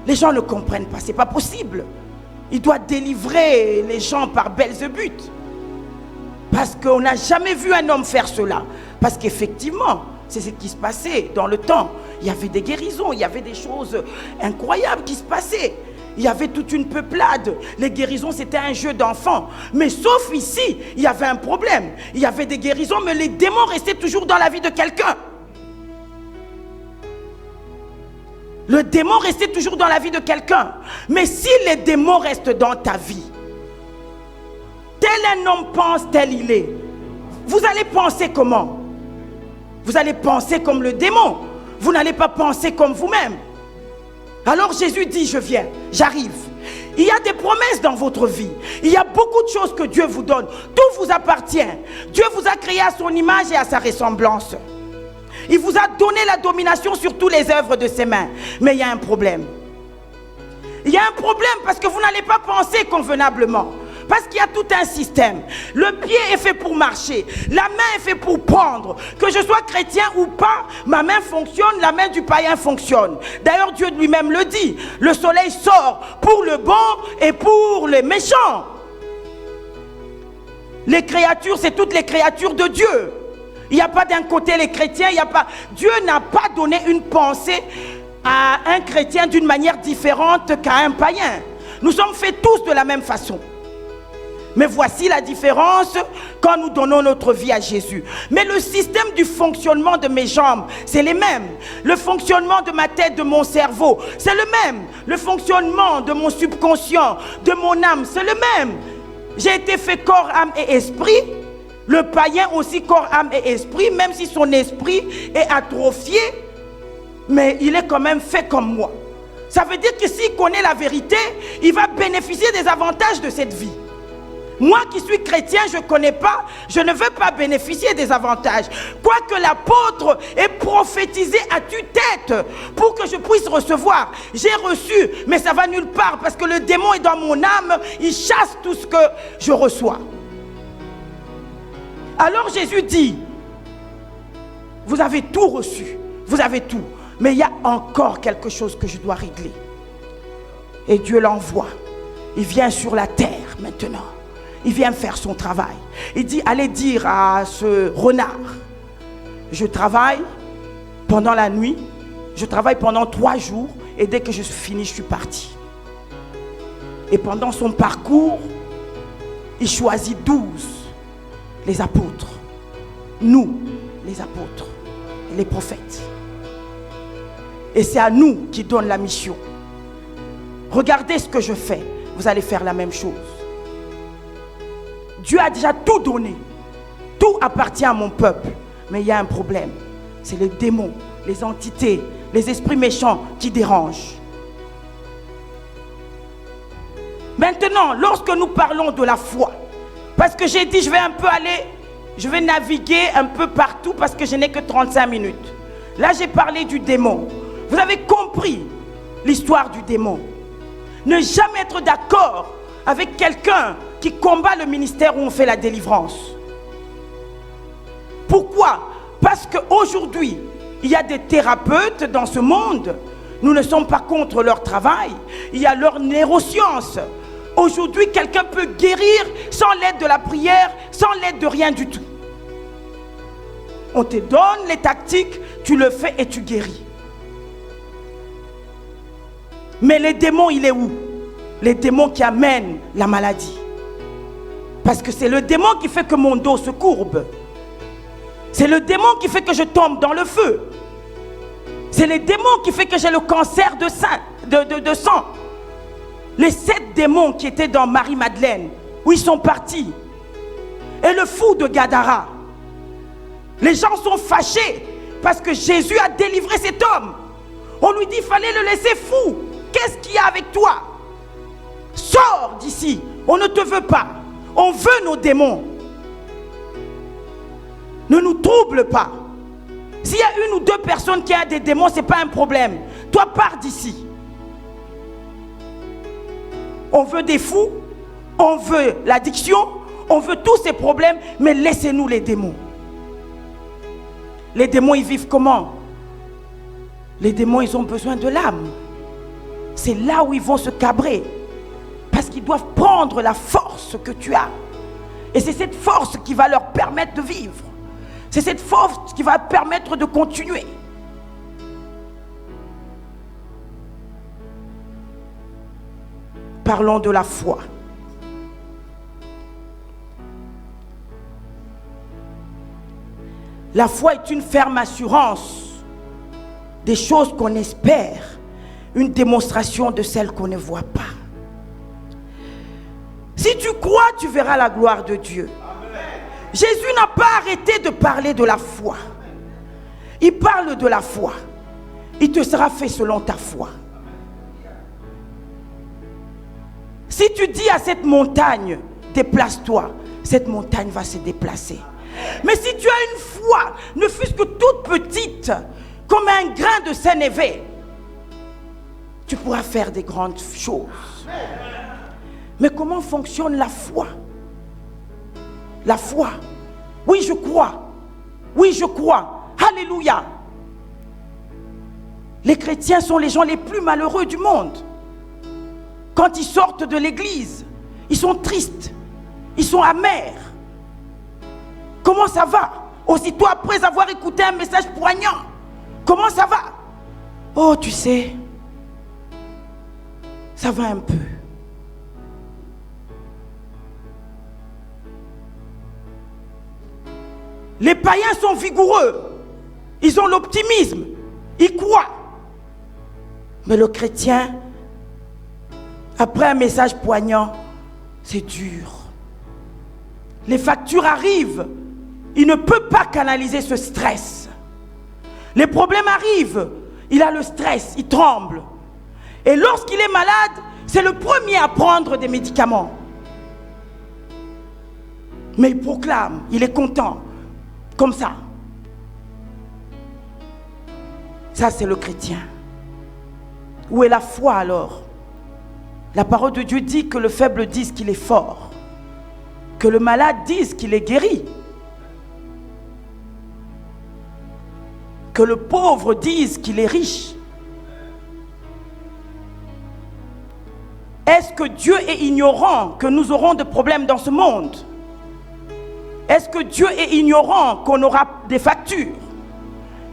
Speaker 2: les gens ne comprennent pas. C'est pas possible. Il doit délivrer les gens par Belzébuth. Parce qu'on n'a jamais vu un homme faire cela. Parce qu'effectivement, c'est ce qui se passait dans le temps. Il y avait des guérisons, il y avait des choses incroyables qui se passaient. il y avait toute une peuplade. Les guérisons, c'était un jeu d'enfants. Mais sauf ici, il y avait un problème. Il y avait des guérisons, mais les démons restaient toujours dans la vie de quelqu'un. Le démon restait toujours dans la vie de quelqu'un. Mais si les démons restent dans ta vie, tel un homme pense, tel il est, vous allez penser comment? Vous allez penser comme le démon. Vous n'allez pas penser comme vous-même. Alors Jésus dit, je viens, j'arrive. Il y a des promesses dans votre vie. Il y a beaucoup de choses que Dieu vous donne. Tout vous appartient. Dieu vous a créé à son image et à sa ressemblance. Il vous a donné la domination sur toutes les œuvres de ses mains. Mais il y a un problème. Il y a un problème parce que vous n'allez pas penser convenablement. Parce qu'il y a tout un système. Le pied est fait pour marcher. La main est fait pour prendre. Que je sois chrétien ou pas, ma main fonctionne, la main du païen fonctionne. D'ailleurs, Dieu lui-même le dit. Le soleil sort pour le bon et pour les méchants. Les créatures, c'est toutes les créatures de Dieu. Il n'y a pas d'un côté les chrétiens, il n'y a pas... Dieu n'a pas donné une pensée à un chrétien d'une manière différente qu'à un païen. Nous sommes faits tous de la même façon. Mais voici la différence quand nous donnons notre vie à Jésus. Mais le système du fonctionnement de mes jambes, c'est les mêmes. Le fonctionnement de ma tête, de mon cerveau, c'est le même. Le fonctionnement de mon subconscient, de mon âme, c'est le même. J'ai été fait corps, âme et esprit. Le païen aussi corps, âme et esprit, même si son esprit est atrophié, mais il est quand même fait comme moi. Ça veut dire que s'il connaît la vérité, il va bénéficier des avantages de cette vie. Moi qui suis chrétien, je ne connais pas, je ne veux pas bénéficier des avantages. Quoique l'apôtre ait prophétisé à tue-tête pour que je puisse recevoir. J'ai reçu, mais ça va nulle part parce que le démon est dans mon âme, il chasse tout ce que je reçois. Alors Jésus dit, vous avez tout reçu, vous avez tout, mais il y a encore quelque chose que je dois régler. Et Dieu l'envoie, il vient sur la terre maintenant. Il vient faire son travail. Il dit, allez dire à ce renard, je travaille pendant la nuit, je travaille pendant 3 jours, et dès que je finis, je suis parti. Et pendant son parcours, il choisit 12, les apôtres. Nous, les apôtres, les prophètes. Et c'est à nous qui donne la mission. Regardez ce que je fais, vous allez faire la même chose. Dieu a déjà tout donné. Tout appartient à mon peuple. Mais il y a un problème. C'est les démons, les entités, les esprits méchants qui dérangent. Maintenant, lorsque nous parlons de la foi, parce que j'ai dit je vais naviguer un peu partout parce que je n'ai que 35 minutes. Là, j'ai parlé du démon. Vous avez compris l'histoire du démon. Ne jamais être d'accord avec quelqu'un qui combat le ministère où on fait la délivrance. Pourquoi? Parce qu'aujourd'hui, il y a des thérapeutes dans ce monde. Nous ne sommes pas contre leur travail. Il y a leur neuroscience. Aujourd'hui, quelqu'un peut guérir sans l'aide de la prière, sans l'aide de rien du tout. On te donne les tactiques, tu le fais et tu guéris. Mais les démons, il est où? Les démons qui amènent la maladie. Parce que c'est le démon qui fait que mon dos se courbe. C'est le démon qui fait que je tombe dans le feu. C'est le démon qui fait que j'ai le cancer de sang. Les 7 démons qui étaient dans Marie-Madeleine, où ils sont partis. Et le fou de Gadara. Les gens sont fâchés parce que Jésus a délivré cet homme. On lui dit, il fallait le laisser fou. Qu'est-ce qu'il y a avec toi? Sors d'ici, on ne te veut pas. On veut nos démons. Ne nous trouble pas. S'il y a 1 ou 2 personnes qui ont des démons, ce n'est pas un problème. Toi, pars d'ici. On veut des fous, on veut l'addiction, on veut tous ces problèmes, mais laissez-nous les démons. Les démons, ils vivent comment? Les démons, ils ont besoin de l'âme. C'est là où ils vont se cabrer. Parce qu'ils doivent prendre la force que tu as. Et c'est cette force qui va leur permettre de vivre. C'est cette force qui va permettre de continuer. parlons de la foi. La foi est une ferme assurance des choses qu'on espère, une démonstration de celles qu'on ne voit pas. Si tu crois, tu verras la gloire de Dieu. Amen. Jésus n'a pas arrêté de parler de la foi. Il parle de la foi. Il te sera fait selon ta foi. Si tu dis à cette montagne, déplace-toi, cette montagne va se déplacer. Mais si tu as une foi, ne fût-ce que toute petite, comme un grain de sénévé, tu pourras faire des grandes choses. Mais comment fonctionne la foi? La foi. Oui, je crois. Oui, je crois. Alléluia. Les chrétiens sont les gens les plus malheureux du monde. Quand ils sortent de l'église, ils sont tristes. Ils sont amers. Comment ça va? Aussitôt après avoir écouté un message poignant. Comment ça va? Oh, tu sais, ça va un peu. Les païens sont vigoureux. Ils ont l'optimisme. Ils croient. Mais le chrétien, après un message poignant, c'est dur. Les factures arrivent. Il ne peut pas canaliser ce stress. Les problèmes arrivent. Il a le stress, il tremble. Et lorsqu'il est malade, c'est le premier à prendre des médicaments. Mais il proclame, il est content. Comme ça. Ça, c'est le chrétien. Où est la foi alors? La parole de Dieu dit que le faible dise qu'il est fort. Que le malade dise qu'il est guéri. Que le pauvre dise qu'il est riche. Est-ce que Dieu est ignorant que nous aurons des problèmes dans ce monde? Est-ce que Dieu est ignorant qu'on aura des factures?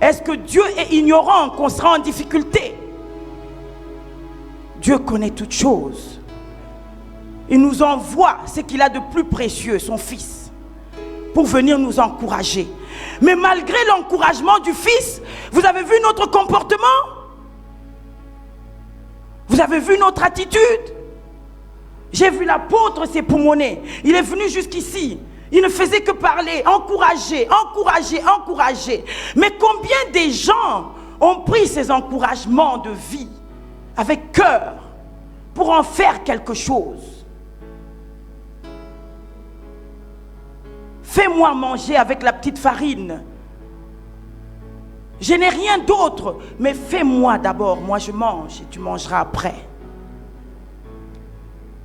Speaker 2: Est-ce que Dieu est ignorant qu'on sera en difficulté? Dieu connaît toutes choses. Il nous envoie ce qu'il a de plus précieux, son Fils, pour venir nous encourager. Mais malgré l'encouragement du Fils, vous avez vu notre comportement? Vous avez vu notre attitude? J'ai vu l'apôtre s'époumoner. Il est venu jusqu'ici. Il ne faisait que parler, encourager, encourager, encourager. Mais combien de gens ont pris ces encouragements de vie avec cœur pour en faire quelque chose? Fais-moi manger avec la petite farine. Je n'ai rien d'autre, mais fais-moi d'abord, moi je mange et tu mangeras après.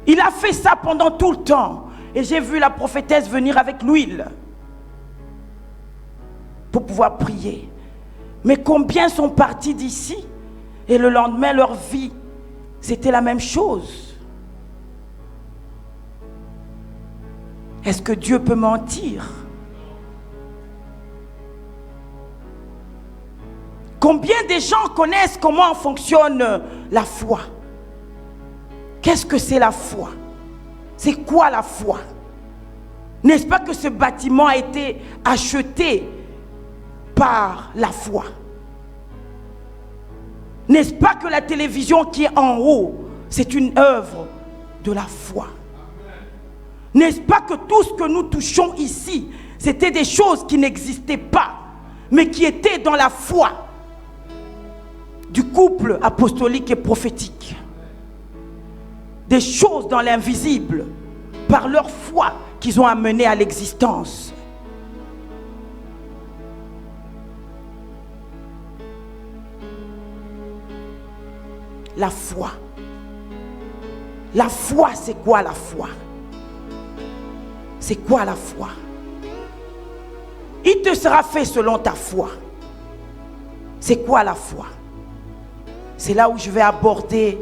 Speaker 2: Il a fait ça pendant tout le temps. Et j'ai vu la prophétesse venir avec l'huile pour pouvoir prier. Mais combien sont partis d'ici et le lendemain leur vie, c'était la même chose? Est-ce que Dieu peut mentir? Combien de gens connaissent comment fonctionne la foi? Qu'est-ce que c'est la foi? C'est quoi la foi? N'est-ce pas que ce bâtiment a été acheté par la foi? N'est-ce pas que la télévision qui est en haut, c'est une œuvre de la foi? N'est-ce pas que tout ce que nous touchons ici, c'était des choses qui n'existaient pas, mais qui étaient dans la foi du couple apostolique et prophétique? Des choses dans l'invisible, par leur foi qu'ils ont amené à l'existence. La foi. La foi, c'est quoi la foi? C'est quoi la foi? Il te sera fait selon ta foi. C'est quoi la foi? C'est là où je vais aborder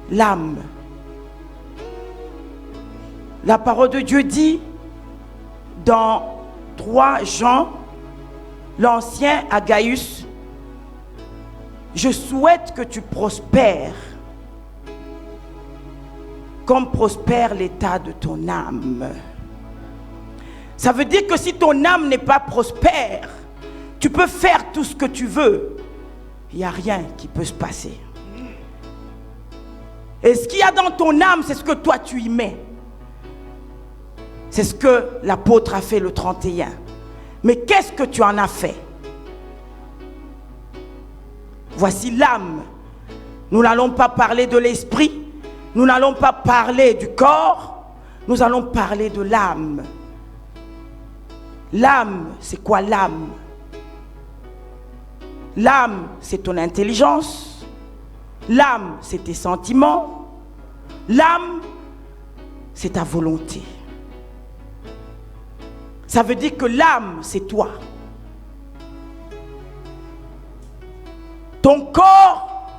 Speaker 2: l'âme. La parole de Dieu dit dans 3 Jean, l'ancien à Gaius, je souhaite que tu prospères comme prospère l'état de ton âme. Ça veut dire que si ton âme n'est pas prospère, tu peux faire tout ce que tu veux. Il n'y a rien qui peut se passer. Et ce qu'il y a dans ton âme, c'est ce que toi tu y mets. C'est ce que l'apôtre a fait le 31. Mais qu'est-ce que tu en as fait? Voici l'âme. Nous n'allons pas parler de l'esprit. Nous n'allons pas parler du corps. Nous allons parler de l'âme. L'âme, c'est quoi l'âme? L'âme, c'est ton intelligence. L'âme, c'est tes sentiments. L'âme, c'est ta volonté. Ça veut dire que l'âme, c'est toi. Ton corps,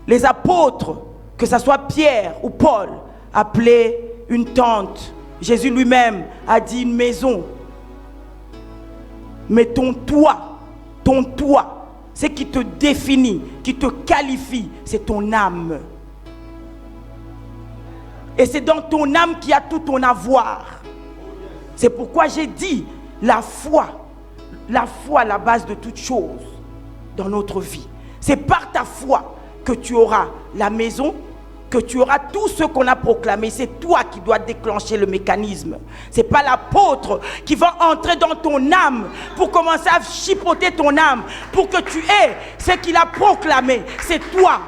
Speaker 2: les apôtres, que ce soit Pierre ou Paul, appelaient une tente. Jésus lui-même a dit une maison. Mais ton toi, ce qui te définit, qui te qualifie, c'est ton âme. Et c'est dans ton âme qu'il y a tout ton avoir. C'est pourquoi j'ai dit la foi, la base de toute chose dans notre vie. C'est par ta foi que tu auras la maison, que tu auras tout ce qu'on a proclamé. C'est toi qui dois déclencher le mécanisme. Ce n'est pas l'apôtre qui va entrer dans ton âme pour commencer à chipoter ton âme pour que tu aies ce qu'il a proclamé. C'est toi.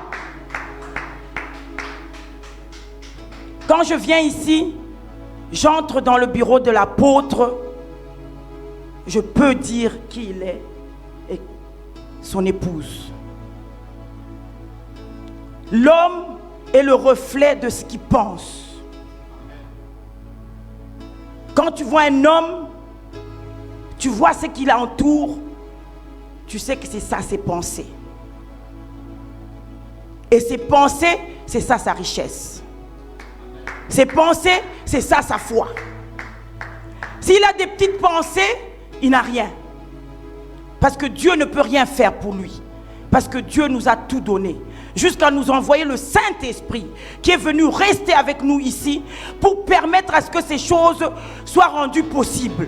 Speaker 2: Quand je viens ici, j'entre dans le bureau de l'apôtre, je peux dire qui il est et son épouse. L'homme est le reflet de ce qu'il pense. Quand tu vois un homme, tu vois ce qui l'entoure, tu sais que c'est ça ses pensées. Et ses pensées, c'est ça sa richesse. Ses pensées, c'est ça sa foi. S'il a des petites pensées, il n'a rien. Parce que Dieu ne peut rien faire pour lui. Parce que Dieu nous a tout donné. Jusqu'à nous envoyer le Saint-Esprit qui est venu rester avec nous ici pour permettre à ce que ces choses soient rendues possibles.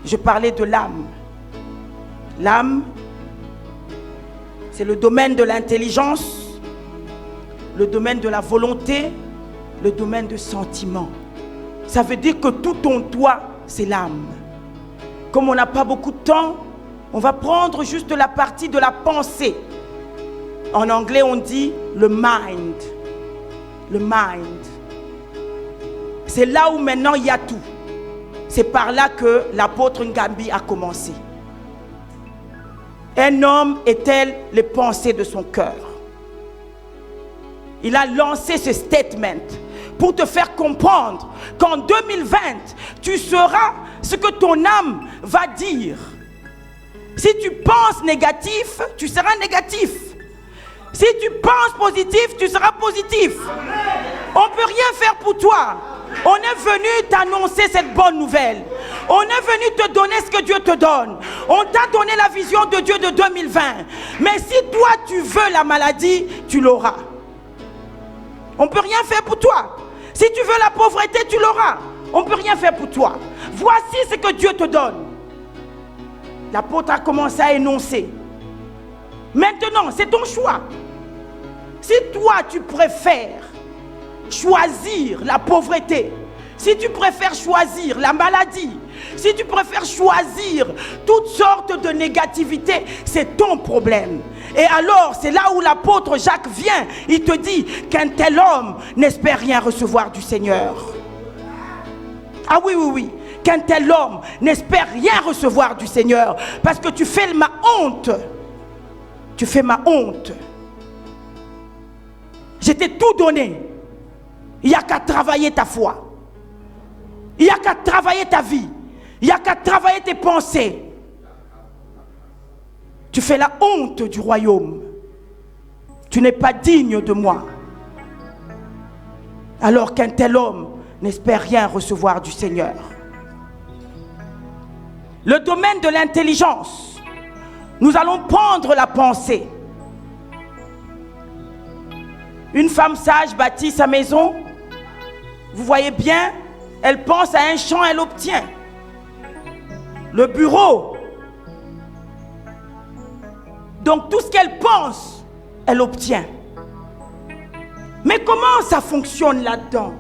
Speaker 2: Je parlais de l'âme. L'âme, c'est le domaine de l'intelligence, le domaine de la volonté, le domaine de sentiment. Ça veut dire que tout ton toi, c'est l'âme. Comme on n'a pas beaucoup de temps, on va prendre juste la partie de la pensée. En anglais, on dit le mind. Le mind. C'est là où maintenant il y a tout. C'est par là que l'apôtre Ngambi a commencé. Un homme est-elle les pensées de son cœur? Il a lancé ce statement pour te faire comprendre qu'en 2020, tu seras ce que ton âme va dire. Si tu penses négatif, tu seras négatif. Si tu penses positif, tu seras positif. On ne peut rien faire pour toi. On est venu t'annoncer cette bonne nouvelle. On est venu te donner ce que Dieu te donne. On t'a donné la vision de Dieu de 2020. Mais si toi tu veux la maladie, tu l'auras. On ne peut rien faire pour toi. Si tu veux la pauvreté, tu l'auras. On ne peut rien faire pour toi. Voici ce que Dieu te donne. L'apôtre a commencé à énoncer. Maintenant, c'est ton choix. Si toi, tu préfères choisir la pauvreté, si tu préfères choisir la maladie, si tu préfères choisir toutes sortes de négativités, c'est ton problème. Et alors, c'est là où l'apôtre Jacques vient. Il te dit qu'un tel homme n'espère rien recevoir du Seigneur. Ah oui, oui, oui. Qu'un tel homme n'espère rien recevoir du Seigneur. Parce que tu fais ma honte. Tu fais ma honte. Je t'ai tout donné. Il n'y a qu'à travailler ta foi. Il n'y a qu'à travailler ta vie. Il n'y a qu'à travailler tes pensées. Tu fais la honte du royaume. Tu n'es pas digne de moi. Alors qu'un tel homme n'espère rien recevoir du Seigneur. Le domaine de l'intelligence. Nous allons prendre la pensée. Une femme sage bâtit sa maison. Vous voyez bien, elle pense à un champ, elle obtient. Le bureau. Donc tout ce qu'elle pense, elle obtient. Mais comment ça fonctionne là-dedans?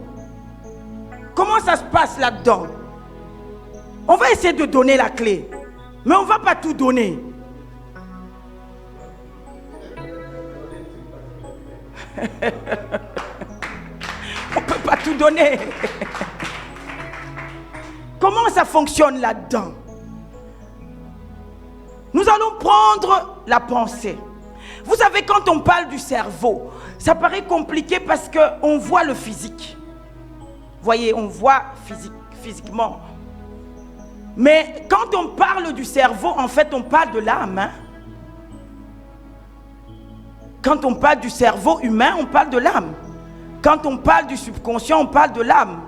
Speaker 2: Comment ça se passe là-dedans? On va essayer de donner la clé. Mais on ne va pas tout donner. On ne peut pas tout donner. Comment ça fonctionne là-dedans? Nous allons prendre la pensée. Vous savez, quand on parle du cerveau, ça paraît compliqué parce qu'on voit le physique. Voyez, on voit physiquement. Mais quand on parle du cerveau, en fait, on parle de l'âme. Hein? Quand on parle du cerveau humain, on parle de l'âme. Quand on parle du subconscient, on parle de l'âme.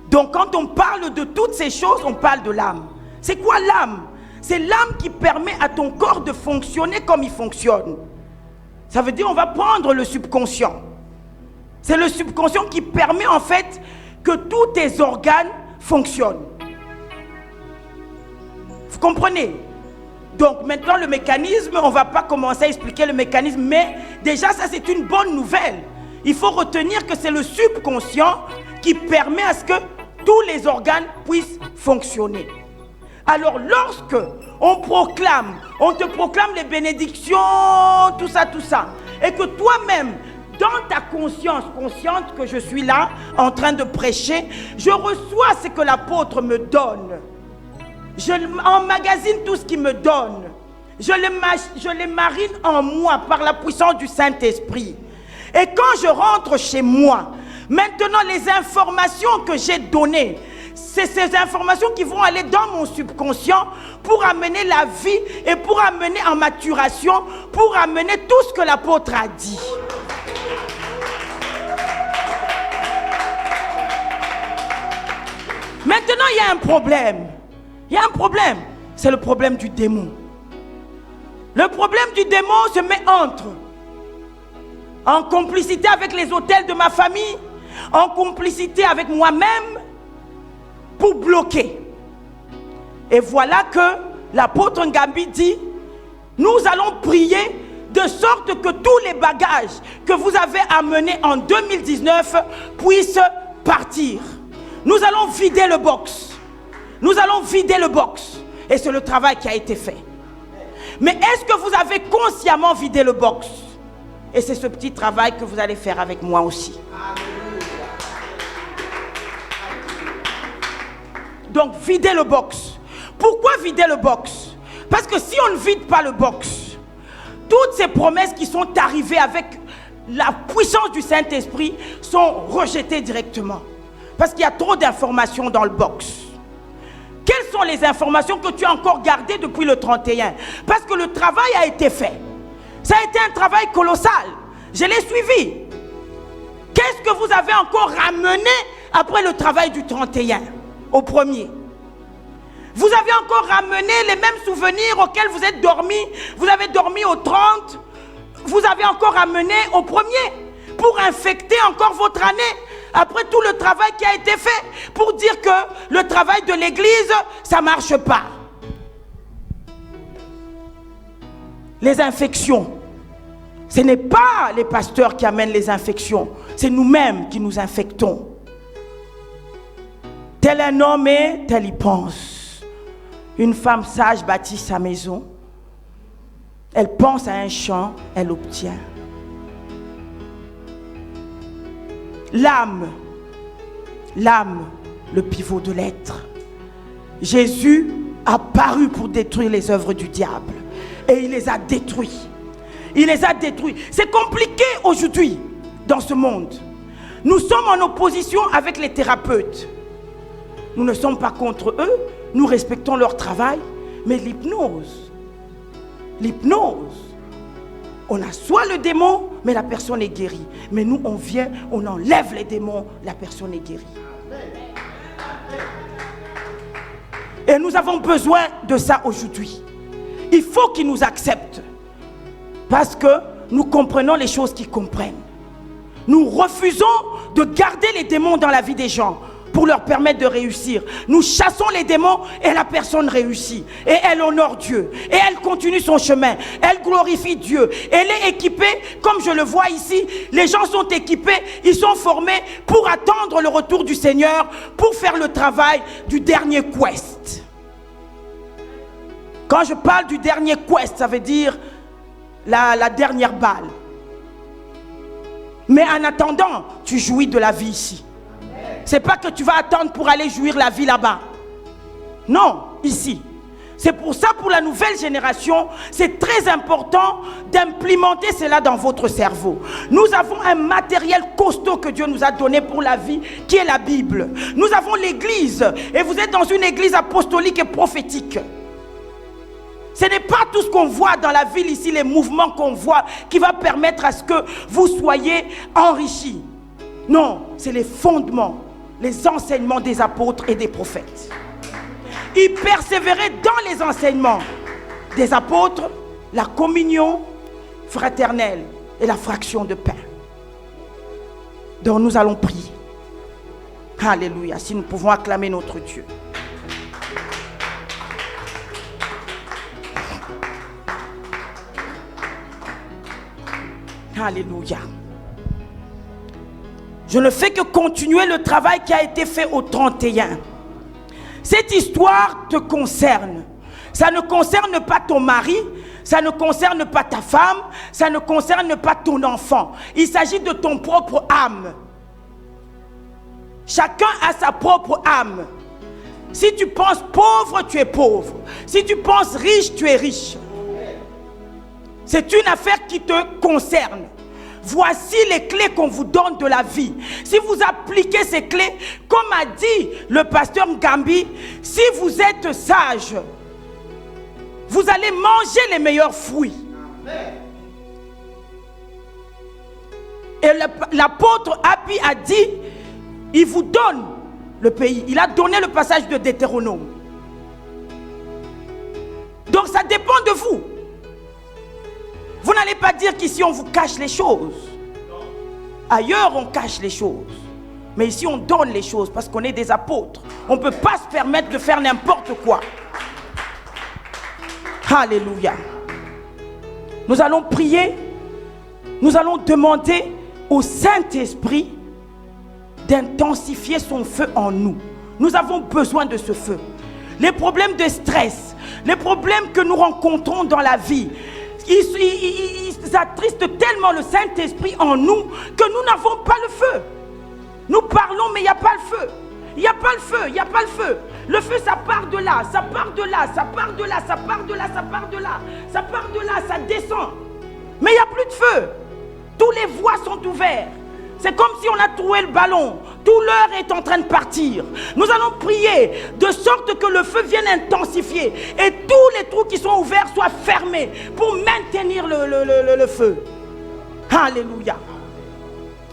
Speaker 2: Donc, quand on parle de toutes ces choses, on parle de l'âme. C'est quoi l'âme? C'est l'âme qui permet à ton corps de fonctionner comme il fonctionne. Ça veut dire on va prendre le subconscient. C'est le subconscient qui permet en fait que tous tes organes fonctionnent. Vous comprenez? Donc maintenant le mécanisme, on ne va pas commencer à expliquer le mécanisme, mais déjà ça c'est une bonne nouvelle. Il faut retenir que c'est le subconscient qui permet à ce que tous les organes puissent fonctionner. Alors lorsque on te proclame les bénédictions, tout ça, et que toi-même, dans ta conscience, consciente que je suis là, en train de prêcher, je reçois ce que l'apôtre me donne. Je emmagasine tout ce qu'il me donne. Je les marine en moi par la puissance du Saint-Esprit. Et quand je rentre chez moi, maintenant les informations que j'ai données, c'est ces informations qui vont aller dans mon subconscient pour amener la vie et pour amener en maturation, pour amener tout ce que l'apôtre a dit. Maintenant, il y a un problème. Il y a un problème. C'est le problème du démon. Le problème du démon se met en complicité avec les autels de ma famille, en complicité avec moi-même, pour bloquer. Et voilà que l'apôtre Ngambi dit, nous allons prier de sorte que tous les bagages que vous avez amenés en 2019 puissent partir. Nous allons vider le box. Nous allons vider le box. Et c'est le travail qui a été fait. Mais est-ce que vous avez consciemment vidé le box? Et c'est ce petit travail que vous allez faire avec moi aussi. Donc, vider le box. Pourquoi vider le box? Parce que si on ne vide pas le box, toutes ces promesses qui sont arrivées avec la puissance du Saint-Esprit sont rejetées directement. Parce qu'il y a trop d'informations dans le box. Quelles sont les informations que tu as encore gardées depuis le 31? Parce que le travail a été fait. Ça a été un travail colossal. Je l'ai suivi. Qu'est-ce que vous avez encore ramené après le travail du 31? Au premier. Vous avez encore ramené les mêmes souvenirs auxquels vous êtes dormi. Vous avez dormi au 30. Vous avez encore ramené au premier pour infecter encore votre année. Après tout le travail qui a été fait pour dire que le travail de l'église, ça ne marche pas. Les infections. Ce n'est pas les pasteurs qui amènent les infections. C'est nous-mêmes qui nous infectons. Tel un homme est, tel y pense. Une femme sage bâtit sa maison. Elle pense à un champ, elle obtient. L'âme, le pivot de l'être. Jésus a paru pour détruire les œuvres du diable. Et il les a détruits. Il les a détruits. C'est compliqué aujourd'hui dans ce monde. Nous sommes en opposition avec les thérapeutes. Nous ne sommes pas contre eux, nous respectons leur travail, mais l'hypnose, on assoit le démon, mais la personne est guérie. Mais nous, on vient, on enlève les démons, la personne est guérie. Et nous avons besoin de ça aujourd'hui. Il faut qu'ils nous acceptent, parce que nous comprenons les choses qu'ils comprennent. nous refusons de garder les démons dans la vie des gens pour leur permettre de réussir. Nous chassons les démons et la personne réussit. Et elle honore Dieu. Et elle continue son chemin. Elle glorifie Dieu. Elle est équipée, comme je le vois ici. Les gens sont équipés, ils sont formés pour attendre le retour du Seigneur, pour faire le travail du dernier quest. Quand je parle du dernier quest, ça veut dire la dernière balle. Mais en attendant, tu jouis de la vie ici. C'est pas que tu vas attendre pour aller jouir la vie là-bas. Non, ici. C'est pour ça, pour la nouvelle génération, c'est très important d'implémenter cela dans votre cerveau. Nous avons un matériel costaud que Dieu nous a donné pour la vie, qui est la Bible. Nous avons l'église, et vous êtes dans une église apostolique et prophétique. Ce n'est pas tout ce qu'on voit dans la ville ici, les mouvements qu'on voit, qui va permettre à ce que vous soyez enrichis. Non, c'est les fondements, les enseignements des apôtres et des prophètes. Ils persévéraient dans les enseignements des apôtres, la communion fraternelle et la fraction de pain. Donc nous allons prier. Alléluia, si nous pouvons acclamer notre Dieu. Alléluia. Je ne fais que continuer le travail qui a été fait au 31. Cette histoire te concerne. Ça ne concerne pas ton mari, ça ne concerne pas ta femme, ça ne concerne pas ton enfant. Il s'agit de ton propre âme. Chacun a sa propre âme. Si tu penses pauvre, tu es pauvre. Si tu penses riche, tu es riche. C'est une affaire qui te concerne. Voici les clés qu'on vous donne de la vie. Si vous appliquez ces clés, comme a dit le pasteur Ngambi, si vous êtes sage, vous allez manger les meilleurs fruits. Et l'apôtre Abi a dit, il vous donne le pays. Il a donné le passage de Deutéronome. Donc ça dépend de vous. Vous n'allez pas dire qu'ici on vous cache les choses. Ailleurs on cache les choses. Mais ici on donne les choses parce qu'on est des apôtres. On ne peut pas se permettre de faire n'importe quoi. Alléluia. Nous allons prier. Nous allons demander au Saint-Esprit d'intensifier son feu en nous. Nous avons besoin de ce feu. Les problèmes de stress, les problèmes que nous rencontrons dans la vie, ils attristent tellement le Saint-Esprit en nous que nous n'avons pas le feu. Nous parlons mais il n'y a pas le feu. Il n'y a pas le feu, il n'y a pas le feu. Le feu, ça part de là, ça part de là, ça part de là, ça part de là, ça part de là, ça part de là, ça descend. Mais il n'y a plus de feu. Tous les voies sont ouvertes. C'est comme si on a trouvé le ballon. Tout l'heure est en train de partir. Nous allons prier de sorte que le feu vienne intensifier et tous les trous qui sont ouverts soient fermés pour maintenir le feu. Alléluia.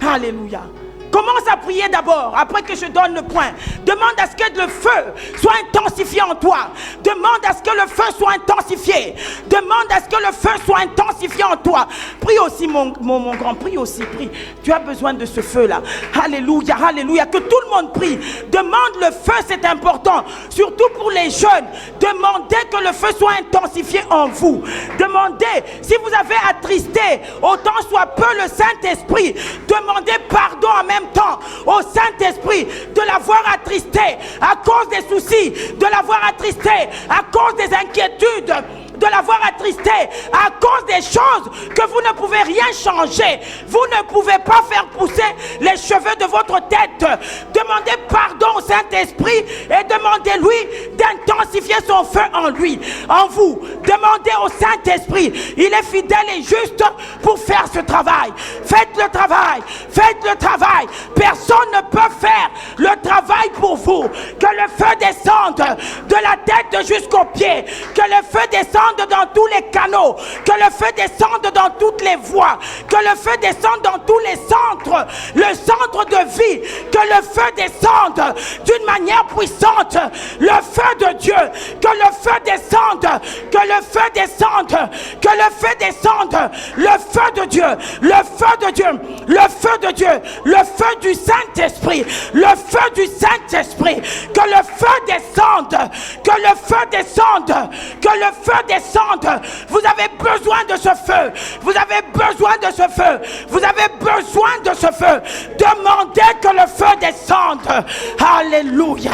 Speaker 2: Alléluia. Commence à prier d'abord, après que je donne le point. Demande à ce que le feu soit intensifié en toi. Demande à ce que le feu soit intensifié. Demande à ce que le feu soit intensifié en toi. Prie aussi mon grand, prie aussi, prie. Tu as besoin de ce feu-là. Alléluia, alléluia. Que tout le monde prie. Demande le feu, c'est important. Surtout pour les jeunes. Demandez que le feu soit intensifié en vous. Demandez, si vous avez attristé autant soit peu le Saint-Esprit, demandez pardon en même temps au Saint-Esprit de l'avoir attristé à cause des soucis, de l'avoir attristé à cause des inquiétudes, de l'avoir attristé à cause des choses que vous ne pouvez rien changer. Vous ne pouvez pas faire pousser les cheveux de votre tête. Demandez pardon au Saint-Esprit et demandez-lui d'intensifier son feu en lui, en vous. Demandez au Saint-Esprit, il est fidèle et juste pour faire ce travail. Faites le travail, faites le travail. Personne ne peut faire le travail pour vous. Que le feu descende de la tête jusqu'aux pieds, que le feu descende dans tous les canaux, que le feu descende dans toutes les voies, que le feu descende dans tous les centres, le centre de vie, que le feu descende d'une manière puissante, le feu de Dieu, que le feu descende, que le le feu descende, que le feu descende, le feu de Dieu, le feu de Dieu, le feu de Dieu, le feu du Saint-Esprit, le feu du Saint-Esprit, que le feu descende, que le feu descende, que le feu descende. Vous avez besoin de ce feu, vous avez besoin de ce feu, vous avez besoin de ce feu. Demandez que le feu descende. Alléluia.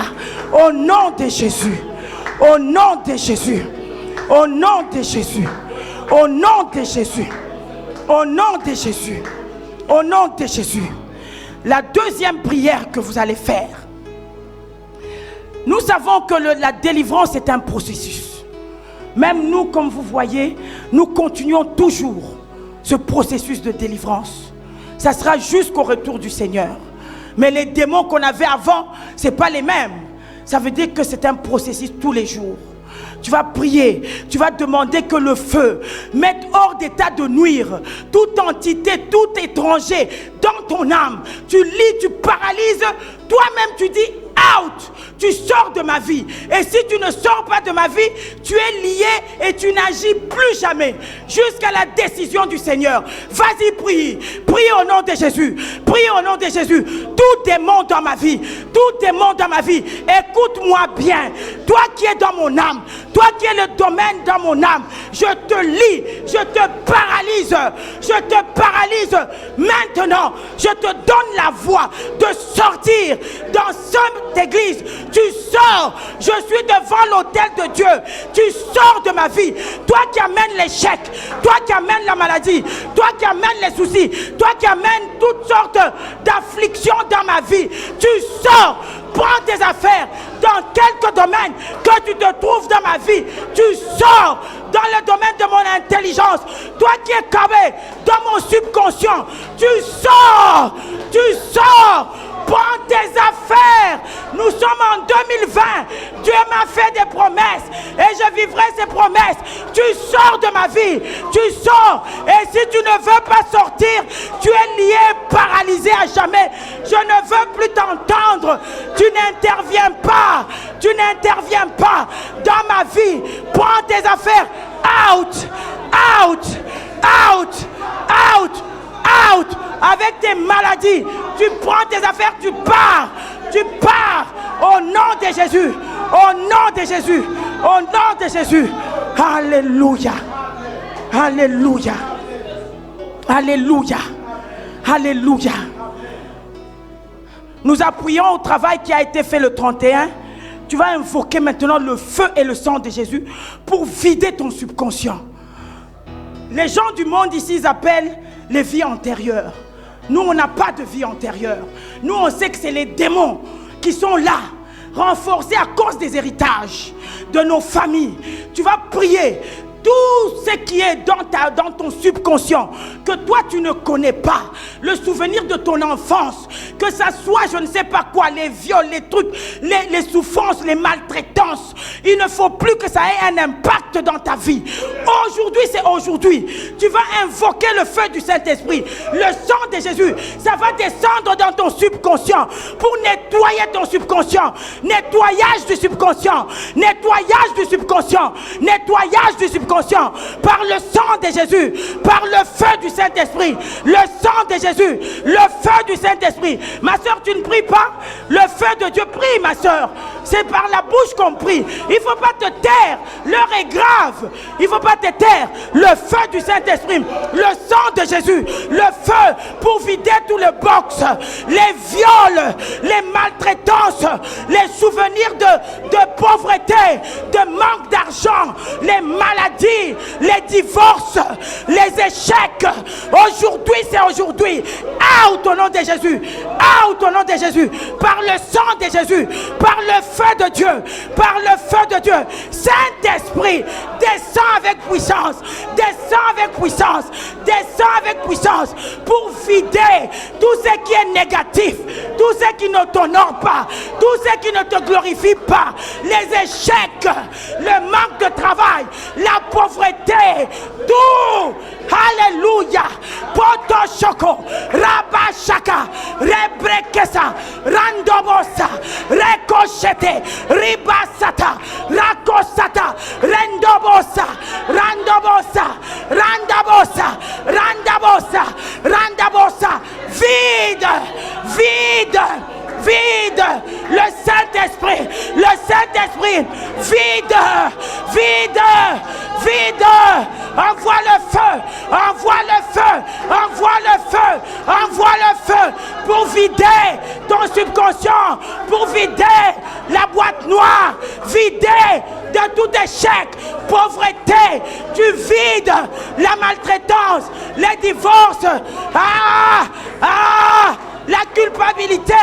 Speaker 2: Au nom de Jésus, au nom de Jésus, au nom de Jésus, au nom de Jésus, au nom de Jésus, au nom de Jésus. La deuxième prière que vous allez faire, nous savons que la délivrance est un processus. Même nous, comme vous voyez, nous continuons toujours ce processus de délivrance. Ça sera jusqu'au retour du Seigneur. Mais les démons qu'on avait avant, ce n'est pas les mêmes. Ça veut dire que c'est un processus tous les jours. Tu vas prier, tu vas demander que le feu mette hors d'état de nuire toute entité, tout étranger dans ton âme. Tu lis, tu paralyses, toi-même tu dis out, tu sors de ma vie. Et si tu ne sors pas de ma vie, tu es lié et tu n'agis plus jamais jusqu'à la décision du Seigneur. Vas-y, prie, prie au nom de Jésus, prie au nom de Jésus. Tout démon dans ma vie, tout démon dans ma vie, écoute-moi bien. Toi qui es dans mon âme, toi qui es le domaine dans mon âme, je te lie, je te paralyse, je te paralyse. Maintenant, je te donne la voie de sortir dans cette église. Tu sors, je suis devant l'autel de Dieu. Tu sors de ma vie. Toi qui amènes l'échec, toi qui amènes la maladie, toi qui amènes les soucis, toi qui amènes toutes sortes d'afflictions dans ma vie. Tu sors. Prends tes affaires dans quelque domaine que tu te trouves dans ma vie. Tu sors dans le domaine de mon intelligence. Toi qui es cabé dans mon subconscient, tu sors. Tu sors. Prends tes affaires. Nous sommes en 2020. Dieu m'a fait des promesses et je vivrai ces promesses. Tu sors de ma vie. Tu sors. Et si tu ne veux pas sortir, tu es lié, paralysé à jamais. Je ne veux plus t'entendre. Tu n'interviens pas. Tu n'interviens pas dans ma vie. Prends tes affaires. Out. Out. Out. Out. Out. Avec tes maladies, tu prends tes affaires, tu pars au nom de Jésus, au nom de Jésus, au nom de Jésus. Alléluia, alléluia, alléluia, alléluia. Nous appuyons au travail qui a été fait le 31. Tu vas invoquer maintenant le feu et le sang de Jésus pour vider ton subconscient. Les gens du monde ici, ils appellent les vies antérieures. Nous, on n'a pas de vie antérieure. Nous, on sait que c'est les démons qui sont là, renforcés à cause des héritages de nos familles. Tu vas prier. Tout ce qui est dans ton subconscient, que toi tu ne connais pas, le souvenir de ton enfance, que ça soit je ne sais pas quoi, les viols, les trucs, les souffrances, les maltraitances, il ne faut plus que ça ait un impact dans ta vie. Aujourd'hui, c'est aujourd'hui. Tu vas invoquer le feu du Saint-Esprit, le sang de Jésus, ça va descendre dans ton subconscient pour nettoyer ton subconscient. Nettoyage du subconscient, nettoyage du subconscient, nettoyage du subconscient. Par le sang de Jésus, par le feu du Saint-Esprit, le sang de Jésus, le feu du Saint-Esprit. Ma soeur, tu ne pries pas? Le feu de Dieu, prie ma soeur. C'est par la bouche qu'on prie. Il ne faut pas te taire. L'heure est grave. Il ne faut pas te taire. Le feu du Saint-Esprit, le sang de Jésus, le feu pour vider tout le box, les viols, les maltraitances, les souvenirs de pauvreté, de manque d'argent, les maladies, les divorces, les échecs. Aujourd'hui, c'est aujourd'hui. Out au nom de Jésus. Out au nom de Jésus. Par le sang de Jésus. Par le feu de Dieu. Par le feu de Dieu. Saint-Esprit, descends avec puissance. Descends avec puissance. Descends avec puissance. Pour vider tout ce qui est négatif. Tout ce qui ne t'honore pas. Tout ce qui ne te glorifie pas. Les échecs. Le manque de travail. La pauvreté, tout, alléluia, poto choco, rabashaka, rebrekesa, randobosa, recochete, ribasata, rakosata, rendobosa, envoie le feu, envoie le feu, envoie le feu, envoie le feu pour vider ton subconscient, pour vider la boîte noire, vider de tout échec, pauvreté, tu vides la maltraitance, les divorces, la culpabilité,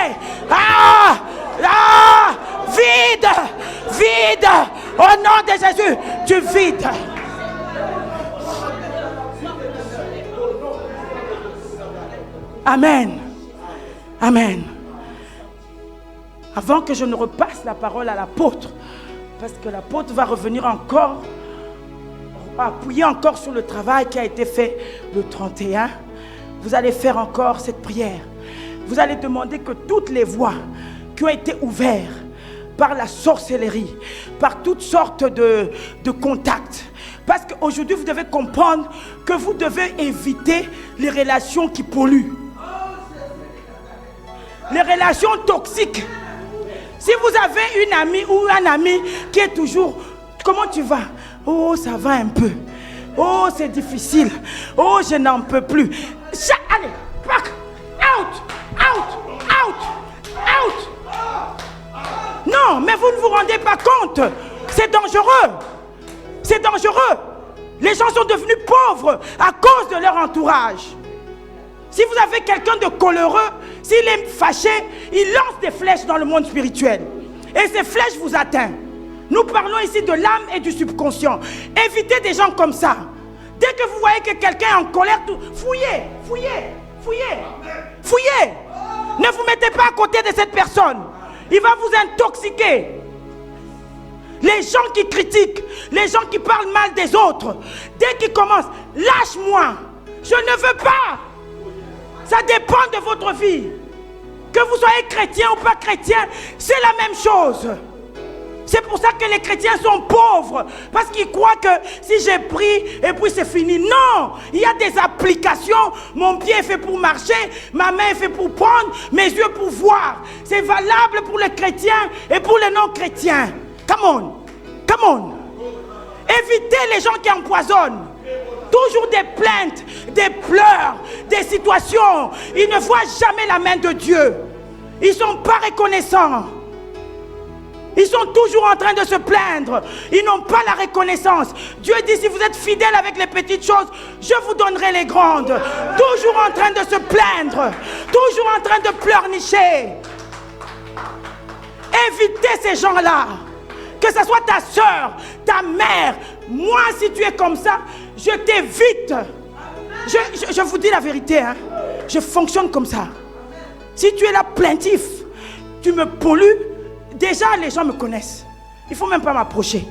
Speaker 2: vide, vide, au nom de Jésus, tu vides. Amen. Amen. Avant que je ne repasse la parole à l'apôtre, parce que l'apôtre va revenir encore, appuyer encore sur le travail qui a été fait le 31, vous allez faire encore cette prière. Vous allez demander que toutes les voies qui ont été ouvertes par la sorcellerie, par toutes sortes de contacts, parce qu'aujourd'hui vous devez comprendre que vous devez éviter les relations qui polluent, les relations toxiques. Si vous avez une amie ou un ami qui est toujours, comment tu vas? Oh, ça va un peu. Oh, c'est difficile. Oh, je n'en peux plus. Allez, back, out, out, out, out. Non, mais vous ne vous rendez pas compte. C'est dangereux. C'est dangereux. Les gens sont devenus pauvres à cause de leur entourage. Si vous avez quelqu'un de coléreux, s'il est fâché, il lance des flèches dans le monde spirituel. Et ces flèches vous atteignent. Nous parlons ici de l'âme et du subconscient. Évitez des gens comme ça. Dès que vous voyez que quelqu'un est en colère, fouillez, fouillez, fouillez, fouillez. Ne vous mettez pas à côté de cette personne. Il va vous intoxiquer. Les gens qui critiquent, les gens qui parlent mal des autres, dès qu'ils commencent, lâche-moi. Je ne veux pas. Ça dépend de votre vie. Que vous soyez chrétien ou pas chrétien, c'est la même chose. C'est pour ça que les chrétiens sont pauvres. Parce qu'ils croient que si j'ai pris et puis c'est fini. Non, il y a des applications. Mon pied est fait pour marcher, ma main est fait pour prendre, mes yeux pour voir. C'est valable pour les chrétiens et pour les non-chrétiens. Come on, come on. Évitez les gens qui empoisonnent. Toujours des plaintes, des pleurs, des situations. Ils ne voient jamais la main de Dieu. Ils ne sont pas reconnaissants. Ils sont toujours en train de se plaindre. Ils n'ont pas la reconnaissance. Dieu dit, si vous êtes fidèles avec les petites choses, je vous donnerai les grandes. Toujours en train de se plaindre. Toujours en train de pleurnicher. Évitez ces gens-là. Que ce soit ta soeur, ta mère. Moi, si tu es comme ça, je t'évite. Je vous dis la vérité. Hein. Je fonctionne comme ça. Si tu es là plaintif, tu me pollues, déjà les gens me connaissent. Il ne faut même pas m'approcher.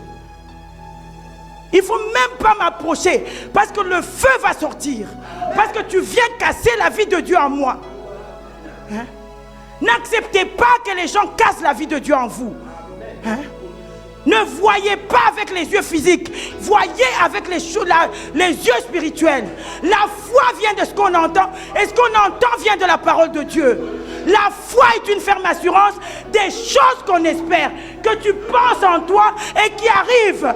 Speaker 2: Il ne faut même pas m'approcher. Parce que le feu va sortir. Parce que tu viens casser la vie de Dieu en moi. Hein? N'acceptez pas que les gens cassent la vie de Dieu en vous. Hein? Ne voyez pas avec les yeux physiques. Voyez avec les yeux spirituels. La foi vient de ce qu'on entend. Et ce qu'on entend vient de la parole de Dieu. La foi est une ferme assurance des choses qu'on espère. Que tu penses en toi et qui arrivent.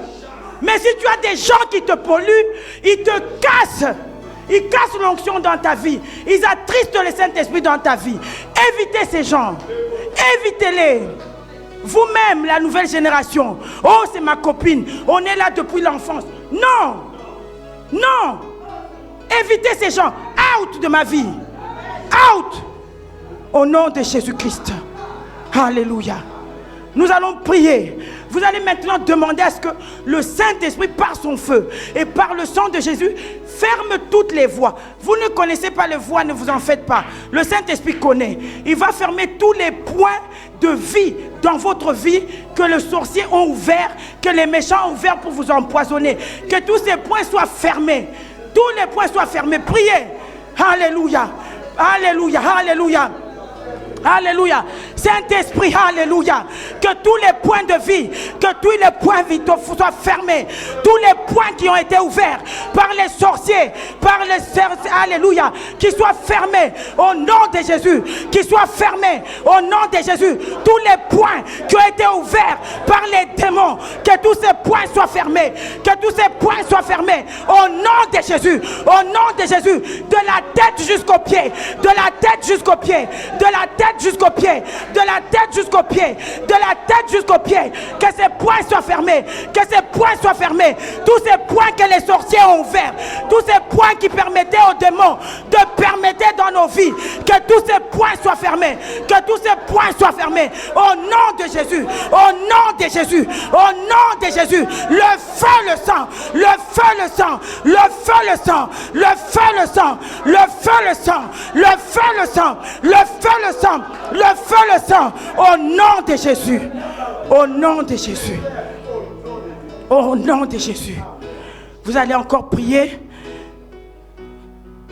Speaker 2: Mais si tu as des gens qui te polluent, ils te cassent. Ils cassent l'onction dans ta vie. Ils attristent le Saint-Esprit dans ta vie. Évitez ces gens. Évitez-les. Vous-même, la nouvelle génération. Oh, c'est ma copine. On est là depuis l'enfance. Non. Non. Évitez ces gens. Out de ma vie. Out. Au nom de Jésus-Christ. Alléluia. Nous allons prier. Vous allez maintenant demander à ce que le Saint-Esprit, par son feu et par le sang de Jésus, ferme toutes les voies. Vous ne connaissez pas les voies, ne vous en faites pas. Le Saint-Esprit connaît. Il va fermer tous les points de vie dans votre vie que les sorciers ont ouverts, que les méchants ont ouverts pour vous empoisonner. Que tous ces points soient fermés. Tous les points soient fermés. Priez. Alléluia. Alléluia. Alléluia. Alléluia. Saint-Esprit, alléluia. Que tous les points de vie, que tous les points vitaux soient fermés. Tous les points qui ont été ouverts par les sorciers, par les alléluia, qui soient fermés au nom de Jésus. Qui soient fermés au nom de Jésus. Tous les points qui ont été ouverts par les démons, que tous ces points soient fermés. Que tous ces points poings soient fermés. Au nom de Jésus. Au nom de Jésus. De la tête jusqu'aux pieds. De la tête jusqu'aux pieds. De la tête jusqu'aux pieds. De la tête jusqu'aux pieds. De la tête jusqu'aux pieds. Que ces poings soient fermés. Que ces poings soient fermés. Tous ces poings que les sorciers ont ouverts. Tous ces poings qui permettaient aux démons de permettre dans nos vies. Que tous ces poings soient fermés. Que tous ces poings soient fermés. Au nom de Jésus. Au nom de Jésus. Au nom de Jésus. Le feu, le sang. Le feu, le sang. Le feu, le sang. Le feu, le sang. Le feu, le sang. Le feu, le sang. Le feu, le sang. Le feu, le sang. Au nom de Jésus. Au nom de Jésus. Au nom de Jésus. Vous allez encore prier.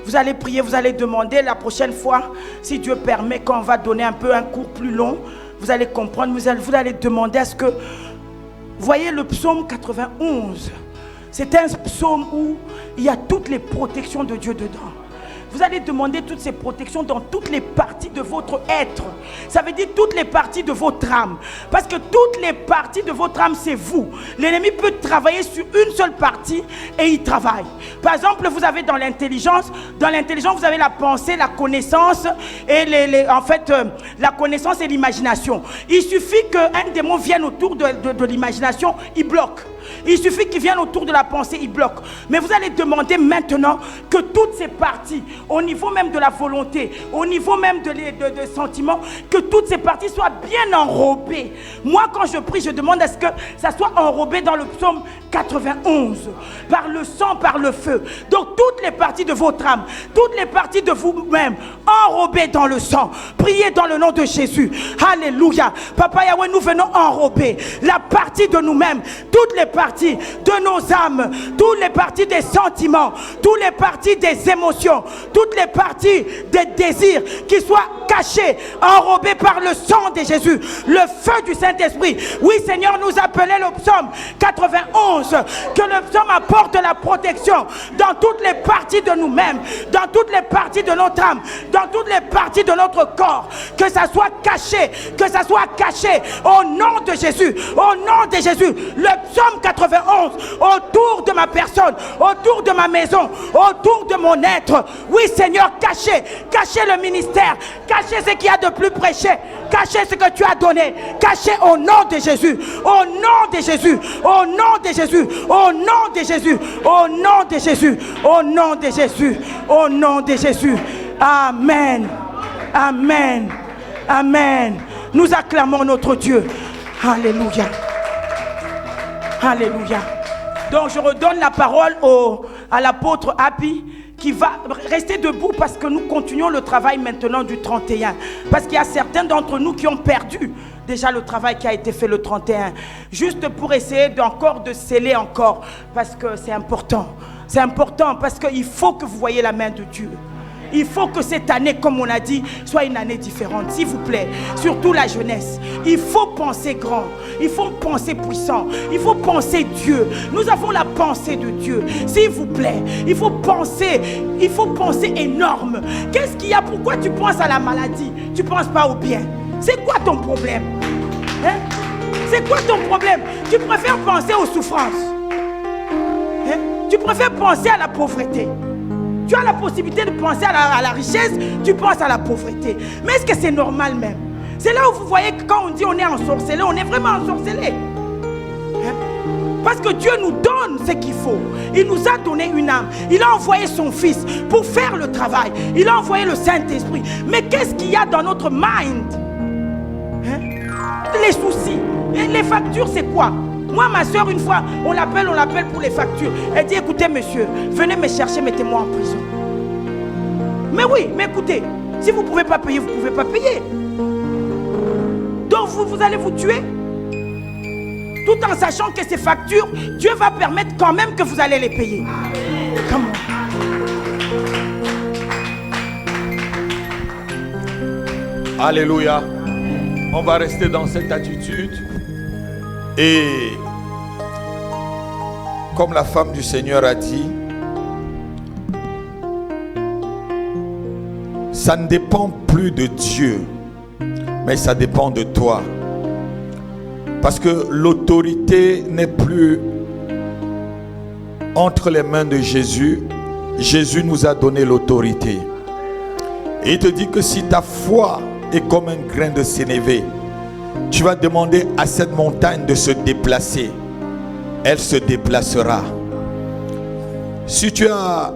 Speaker 2: Vous allez prier, vous allez demander la prochaine fois, si Dieu permet, quand on va donner un cours plus long, vous allez comprendre, vous allez demander à ce que, voyez le psaume 91, c'est un psaume où il y a toutes les protections de Dieu dedans. Vous allez demander toutes ces protections dans toutes les parties de votre être. Ça veut dire toutes les parties de votre âme. Parce que toutes les parties de votre âme, c'est vous. L'ennemi peut travailler sur une seule partie et il travaille. Par exemple, vous avez dans l'intelligence, vous avez la pensée, la connaissance et la connaissance et l'imagination. Il suffit qu'un démon vienne autour de l'imagination, il bloque. Il suffit qu'il vienne autour de la pensée, il bloque. Mais vous allez demander maintenant que toutes ces parties, au niveau même de la volonté, au niveau même de sentiments, que toutes ces parties soient bien enrobées. Moi, quand je prie, je demande à ce que ça soit enrobé dans le psaume 91, par le sang, par le feu. Donc toutes les parties de votre âme, toutes les parties de vous-même, enrobées dans le sang. Priez dans le nom de Jésus. Alléluia. Papa Yahweh, nous venons enrober la partie de nous-mêmes, toutes les parties de nos âmes, toutes les parties des sentiments, toutes les parties des émotions, toutes les parties des désirs qui soient cachés, enrobés par le sang de Jésus, le feu du Saint-Esprit. Oui, Seigneur, nous appelons le psaume 91, que le psaume apporte la protection dans toutes les parties de nous-mêmes, dans toutes les parties de notre âme, dans toutes les parties de notre corps, que ça soit caché, au nom de Jésus, au nom de Jésus. Le psaume 91 autour de ma personne, autour de ma maison, autour de mon être. Oui, Seigneur, caché le ministère, caché ce qu'il y a de plus prêché, caché ce que tu as donné, caché au nom de Jésus, au nom de Jésus, au nom de Jésus, au nom de Jésus, au nom de Jésus, au nom de Jésus, au nom de Jésus. Amen. Amen. Amen. Nous acclamons notre Dieu. Alléluia. Alléluia. Donc je redonne la parole à l'apôtre Happy, qui va rester debout parce que nous continuons le travail maintenant du 31. Parce qu'il y a certains d'entre nous qui ont perdu déjà le travail qui a été fait le 31. Juste pour essayer de sceller encore. Parce que c'est important. C'est important parce qu'il faut que vous voyez la main de Dieu. Il faut que cette année, comme on a dit, soit une année différente, s'il vous plaît. Surtout la jeunesse. Il faut penser grand. Il faut penser puissant. Il faut penser Dieu. Nous avons la pensée de Dieu. S'il vous plaît, il faut penser énorme. Qu'est-ce qu'il y a? Pourquoi tu penses à la maladie? Tu ne penses pas au bien. C'est quoi ton problème? Hein? C'est quoi ton problème? Tu préfères penser aux souffrances. Hein? Tu préfères penser à la pauvreté. Tu as la possibilité de penser à la richesse, tu penses à la pauvreté. Mais est-ce que c'est normal même? C'est là où vous voyez que quand on dit on est ensorcelé, on est vraiment ensorcelé. Hein? Parce que Dieu nous donne ce qu'il faut. Il nous a donné une âme. Il a envoyé son Fils pour faire le travail. Il a envoyé le Saint-Esprit. Mais qu'est-ce qu'il y a dans notre mind? Hein? Les soucis. Et les factures, c'est quoi? Moi, ma soeur, une fois, on l'appelle pour les factures. Elle dit, écoutez, monsieur, venez me chercher, mettez-moi en prison. Mais oui, mais écoutez, si vous ne pouvez pas payer, vous ne pouvez pas payer. Donc, vous allez vous tuer. Tout en sachant que ces factures, Dieu va permettre quand même que vous allez les payer. Comment?
Speaker 1: Alléluia. On va rester dans cette attitude. Et comme la femme du Seigneur a dit, ça ne dépend plus de Dieu, mais ça dépend de toi. Parce que l'autorité n'est plus entre les mains de Jésus. Jésus nous a donné l'autorité. Et il te dit que si ta foi est comme un grain de sénévé, tu vas demander à cette montagne de se déplacer. Elle se déplacera. Si tu as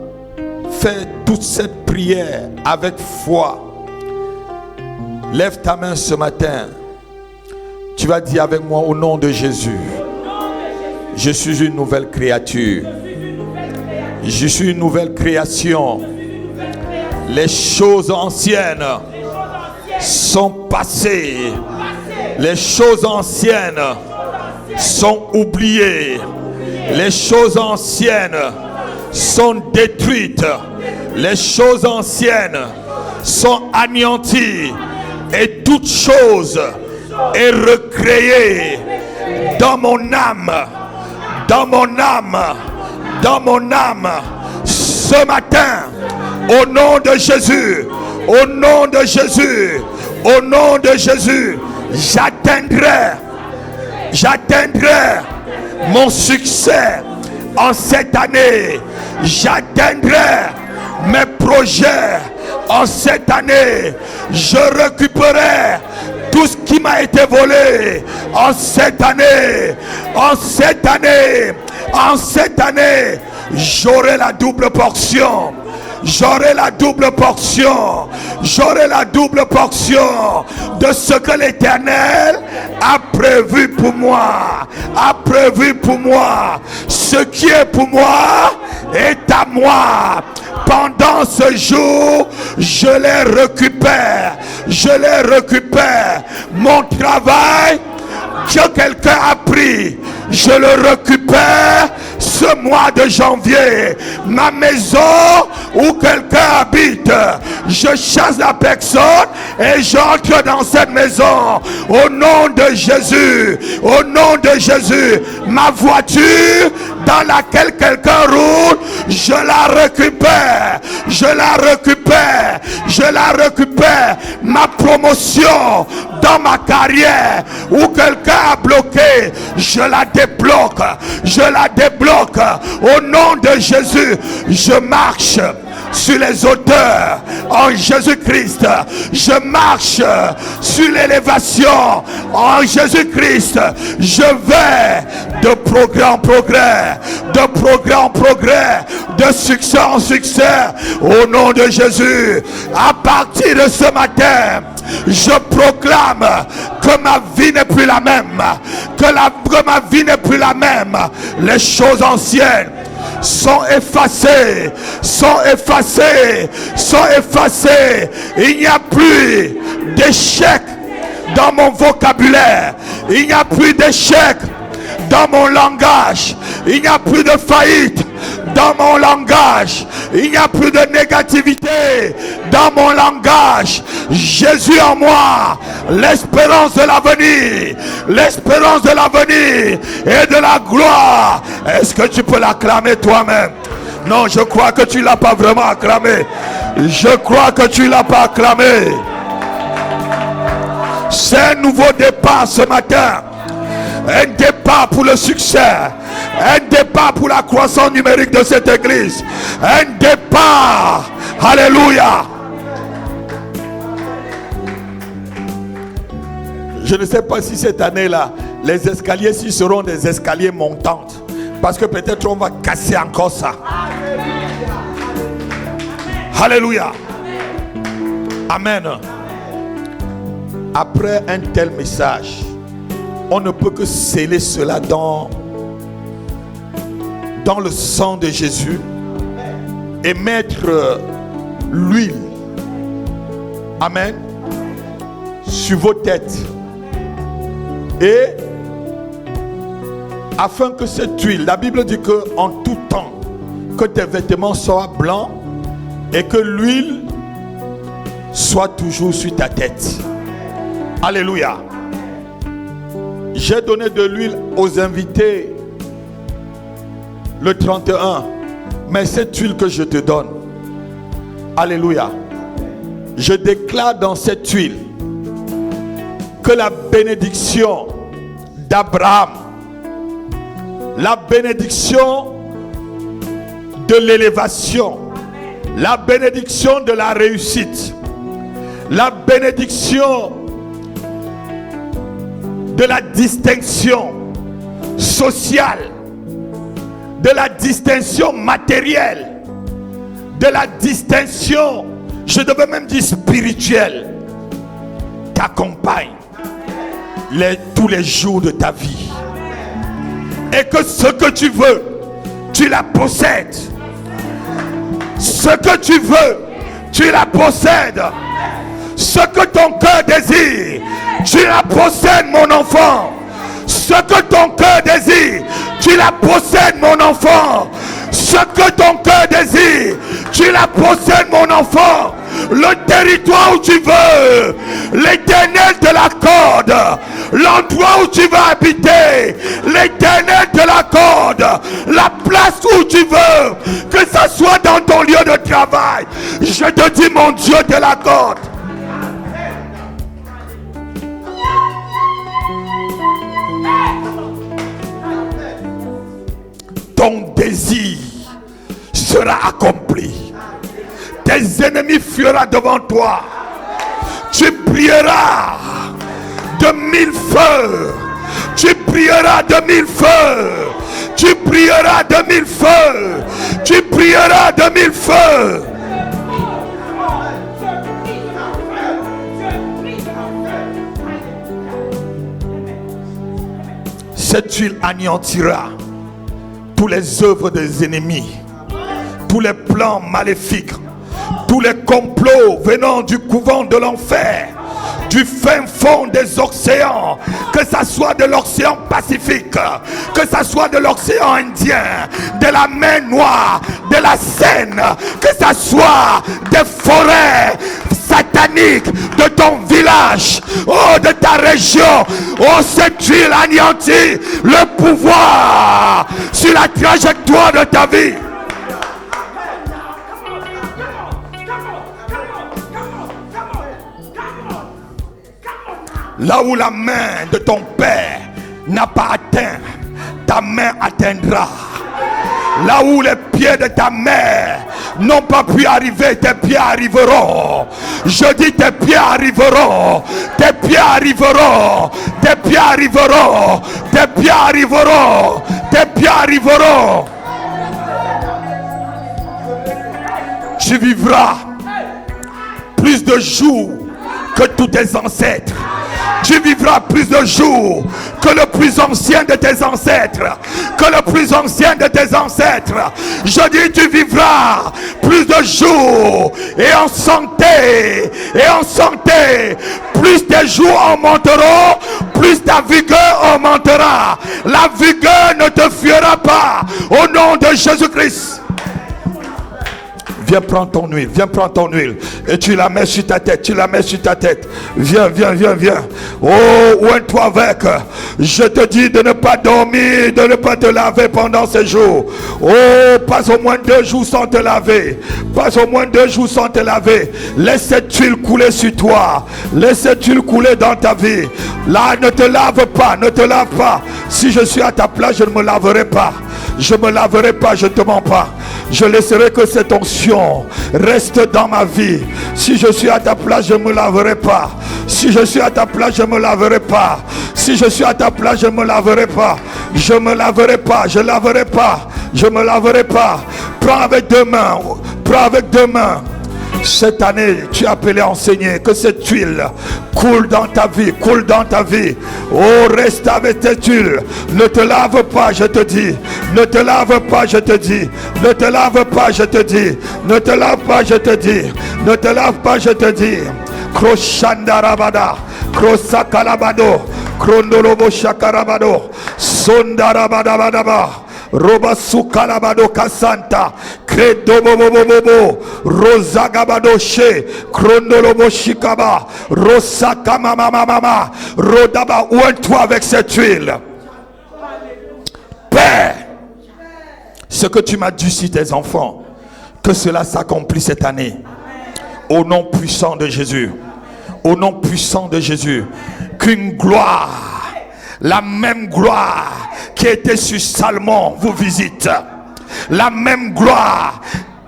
Speaker 1: fait toute cette prière avec foi, lève ta main ce matin. Tu vas dire avec moi: au nom de Jésus, je suis une nouvelle créature. Je suis une nouvelle création. Les choses anciennes sont passées. Les choses anciennes sont oubliées. Les choses anciennes sont détruites. Les choses anciennes sont anéanties. Et toute chose est recréée dans mon âme. Dans mon âme. Dans mon âme. Ce matin, au nom de Jésus, au nom de Jésus, au nom de Jésus, j'atteindrai mon succès en cette année. J'atteindrai mes projets en cette année. Je récupérerai tout ce qui m'a été volé en cette année. En cette année. En cette année, j'aurai la double portion. J'aurai la double portion. J'aurai la double portion de ce que l'Éternel a prévu pour moi. A prévu pour moi. Ce qui est pour moi est à moi. Pendant ce jour, je les récupère. Je les récupère. Mon travail que quelqu'un a pris, je le récupère ce mois de janvier. Ma maison où quelqu'un habite, je chasse la personne et j'entre dans cette maison. Au nom de Jésus, au nom de Jésus, ma voiture dans laquelle quelqu'un roule, je la récupère. Je la récupère. Je la récupère. Ma promotion dans ma carrière où quelqu'un a bloqué, je la débloque. Je la débloque. Au nom de Jésus, je marche sur les hauteurs en Jésus-Christ. Je marche sur l'élévation en Jésus-Christ. Je vais de progrès en progrès, de progrès en progrès, de succès en succès. Au nom de Jésus, à partir de ce matin, je proclame que ma vie n'est plus la même, que ma vie n'est plus la même. Les choses anciennes sont effacées, sont effacées, sont effacées. Il n'y a plus d'échec dans mon vocabulaire. Il n'y a plus d'échec dans mon langage. Il n'y a plus de faillite dans mon langage. Il n'y a plus de négativité dans mon langage. Jésus en moi, l'espérance de l'avenir, l'espérance de l'avenir et de la gloire. Est-ce que tu peux l'acclamer toi-même? Non, je crois que tu ne l'as pas vraiment acclamé. Je crois que tu ne l'as pas acclamé. C'est un nouveau départ ce matin. Un départ pour le succès. Un départ pour la croissance numérique de cette église. Un départ. Alléluia. Je ne sais pas si cette année-là, les escaliers ci seront des escaliers montantes. Parce que peut-être on va casser encore ça. Alléluia. Amen. Après un tel message, on ne peut que sceller cela dans le sang de Jésus et mettre l'huile, amen, sur vos têtes. Et afin que cette huile, la Bible dit que en tout temps, que tes vêtements soient blancs et que l'huile soit toujours sur ta tête. Alléluia. J'ai donné de l'huile aux invités le 31. Mais cette huile que je te donne, alléluia, je déclare dans cette huile que la bénédiction d'Abraham, la bénédiction de l'élévation, la bénédiction de la réussite, la bénédiction de la distinction sociale, de la distinction matérielle, de la distinction, je devais même dire spirituelle, t'accompagne tous les jours de ta vie. Et que ce que tu veux, tu la possèdes. Ce que tu veux, tu la possèdes. Ce que ton cœur désire, tu la possèdes, mon enfant. Ce que ton cœur désire, tu la possèdes, mon enfant. Ce que ton cœur désire, tu la possèdes, mon enfant. Le territoire où tu veux, l'Éternel te l'accorde. L'endroit où tu vas habiter, l'Éternel te l'accorde. La place où tu veux, que ce soit dans ton lieu de travail, je te dis, mon Dieu te l'accorde. Ton désir sera accompli. Tes ennemis fuiront devant toi. Tu brilleras de 1000 feux. Tu brilleras de 1000 feux. Tu brilleras de 1000 feux. Tu brilleras de 1000 feux. Cette huile anéantira tous les œuvres des ennemis, tous les plans maléfiques, tous les complots venant du couvent de l'enfer, du fin fond des océans, que ça soit de l'océan Pacifique, que ça soit de l'océan Indien, de la mer Noire, de la Seine, que ça soit des forêts sataniques de ton village, oh, de ta région, oh, cette huile anéantit le pouvoir sur la trajectoire de ta vie. Là où la main de ton père n'a pas atteint, ta main atteindra. Là où les pieds de ta mère n'ont pas pu arriver, tes pieds arriveront. Je dis tes pieds arriveront. Tes pieds arriveront. Tes pieds arriveront. Tes pieds arriveront. Tes pieds arriveront. Tu vivras plus de jours que tous tes ancêtres. Tu vivras plus de jours que le plus ancien de tes ancêtres. Que le plus ancien de tes ancêtres. Je dis, tu vivras plus de jours. Et en santé. Et en santé. Plus tes jours augmenteront. Plus ta vigueur augmentera. La vigueur ne te fuira pas. Au nom de Jésus-Christ. Viens prendre ton huile, viens prendre ton huile. Et tu la mets sur ta tête, tu la mets sur ta tête. Viens, viens, viens, viens. Oh, oins-toi avec. Je te dis de ne pas dormir, de ne pas te laver pendant ces jours. Oh, passe au moins 2 jours sans te laver. Passe au moins 2 jours sans te laver. Laisse cette huile couler sur toi. Laisse cette huile couler dans ta vie. Là, ne te lave pas, ne te lave pas. Si je suis à ta place, je ne me laverai pas. Je me laverai pas, je ne te mens pas. Je laisserai que cette onction reste dans ma vie. Si je suis à ta place, je ne me laverai pas. Si je suis à ta place, je ne me laverai pas. Si je suis à ta place, je ne me laverai pas. Je me laverai pas, je laverai pas. Je me laverai pas. Prends avec 2 mains. Prends avec 2 mains. Cette année, tu es appelé à enseigner que cette huile coule dans ta vie, coule dans ta vie. Oh, reste avec cette huile. Ne te lave pas, je te dis. Ne te lave pas, je te dis. Ne te lave pas, je te dis. Ne te lave pas, je te dis. Ne te lave pas, je te dis. Kroshandarabada, Krosakalabado, Krondolobo Shakarabado, Sondarabadabadaba. Roba sukalabado kasanta credo bobo rozagabado she krondolobo shikaba rosaka mama rodaba oins-toi avec cette huile. Père, ce que tu m'as dit sur tes enfants, que cela s'accomplisse cette année au nom puissant de Jésus. Au nom puissant de Jésus, qu'une gloire, la même gloire qui était sur Salmon vous visite. la même gloire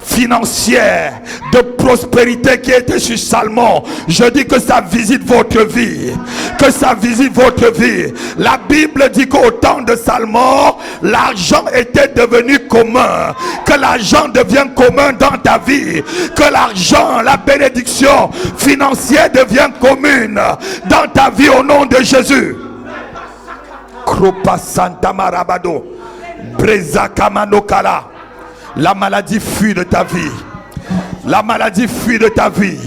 Speaker 1: financière, de prospérité qui était sur Salmon. Je dis que ça visite votre vie. Que ça visite votre vie. La Bible dit qu'au temps de Salmon, l'argent était devenu commun. Que l'argent devienne commun dans ta vie. Que l'argent, la bénédiction financière devienne commune dans ta vie au nom de Jésus. Kropa Santa Marabado. Breza Kamanokala. La maladie fuit de ta vie. La maladie fuit de ta vie.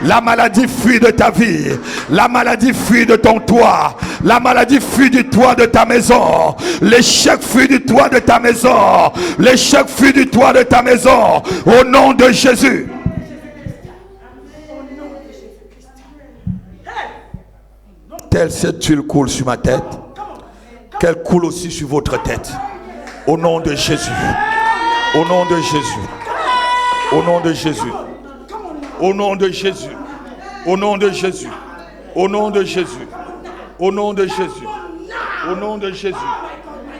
Speaker 1: La maladie fuit de ta vie. La maladie fuit de ton toit. La maladie fuit du toit de ta maison. L'échec fuit du toit de ta maison. L'échec fuit du toit de ta maison. Au nom de Jésus. Telle cette huile coule sur ma tête, qu'elle coule aussi sur votre tête. Au nom de Jésus. Au nom de Jésus. Au nom de Jésus. Au nom de Jésus. Au nom de Jésus. Au nom de Jésus. Au nom de Jésus. Au nom de Jésus.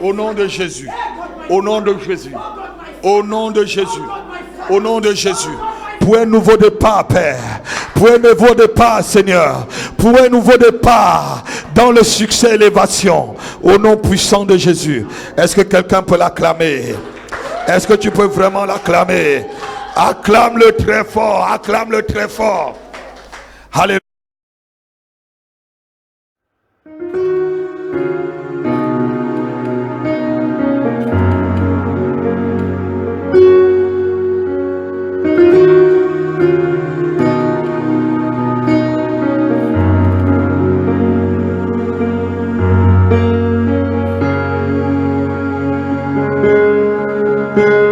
Speaker 1: Au nom de Jésus. Au nom de Jésus. Au nom de Jésus. Au nom de Jésus. Pour un nouveau départ, Père. Pour un nouveau départ, Seigneur. Pour un nouveau départ dans le succès et l'élévation. Au nom puissant de Jésus. Est-ce que quelqu'un peut l'acclamer? Est-ce que tu peux vraiment l'acclamer? Acclame-le très fort. Acclame-le très fort. Alléluia.
Speaker 6: Thank you.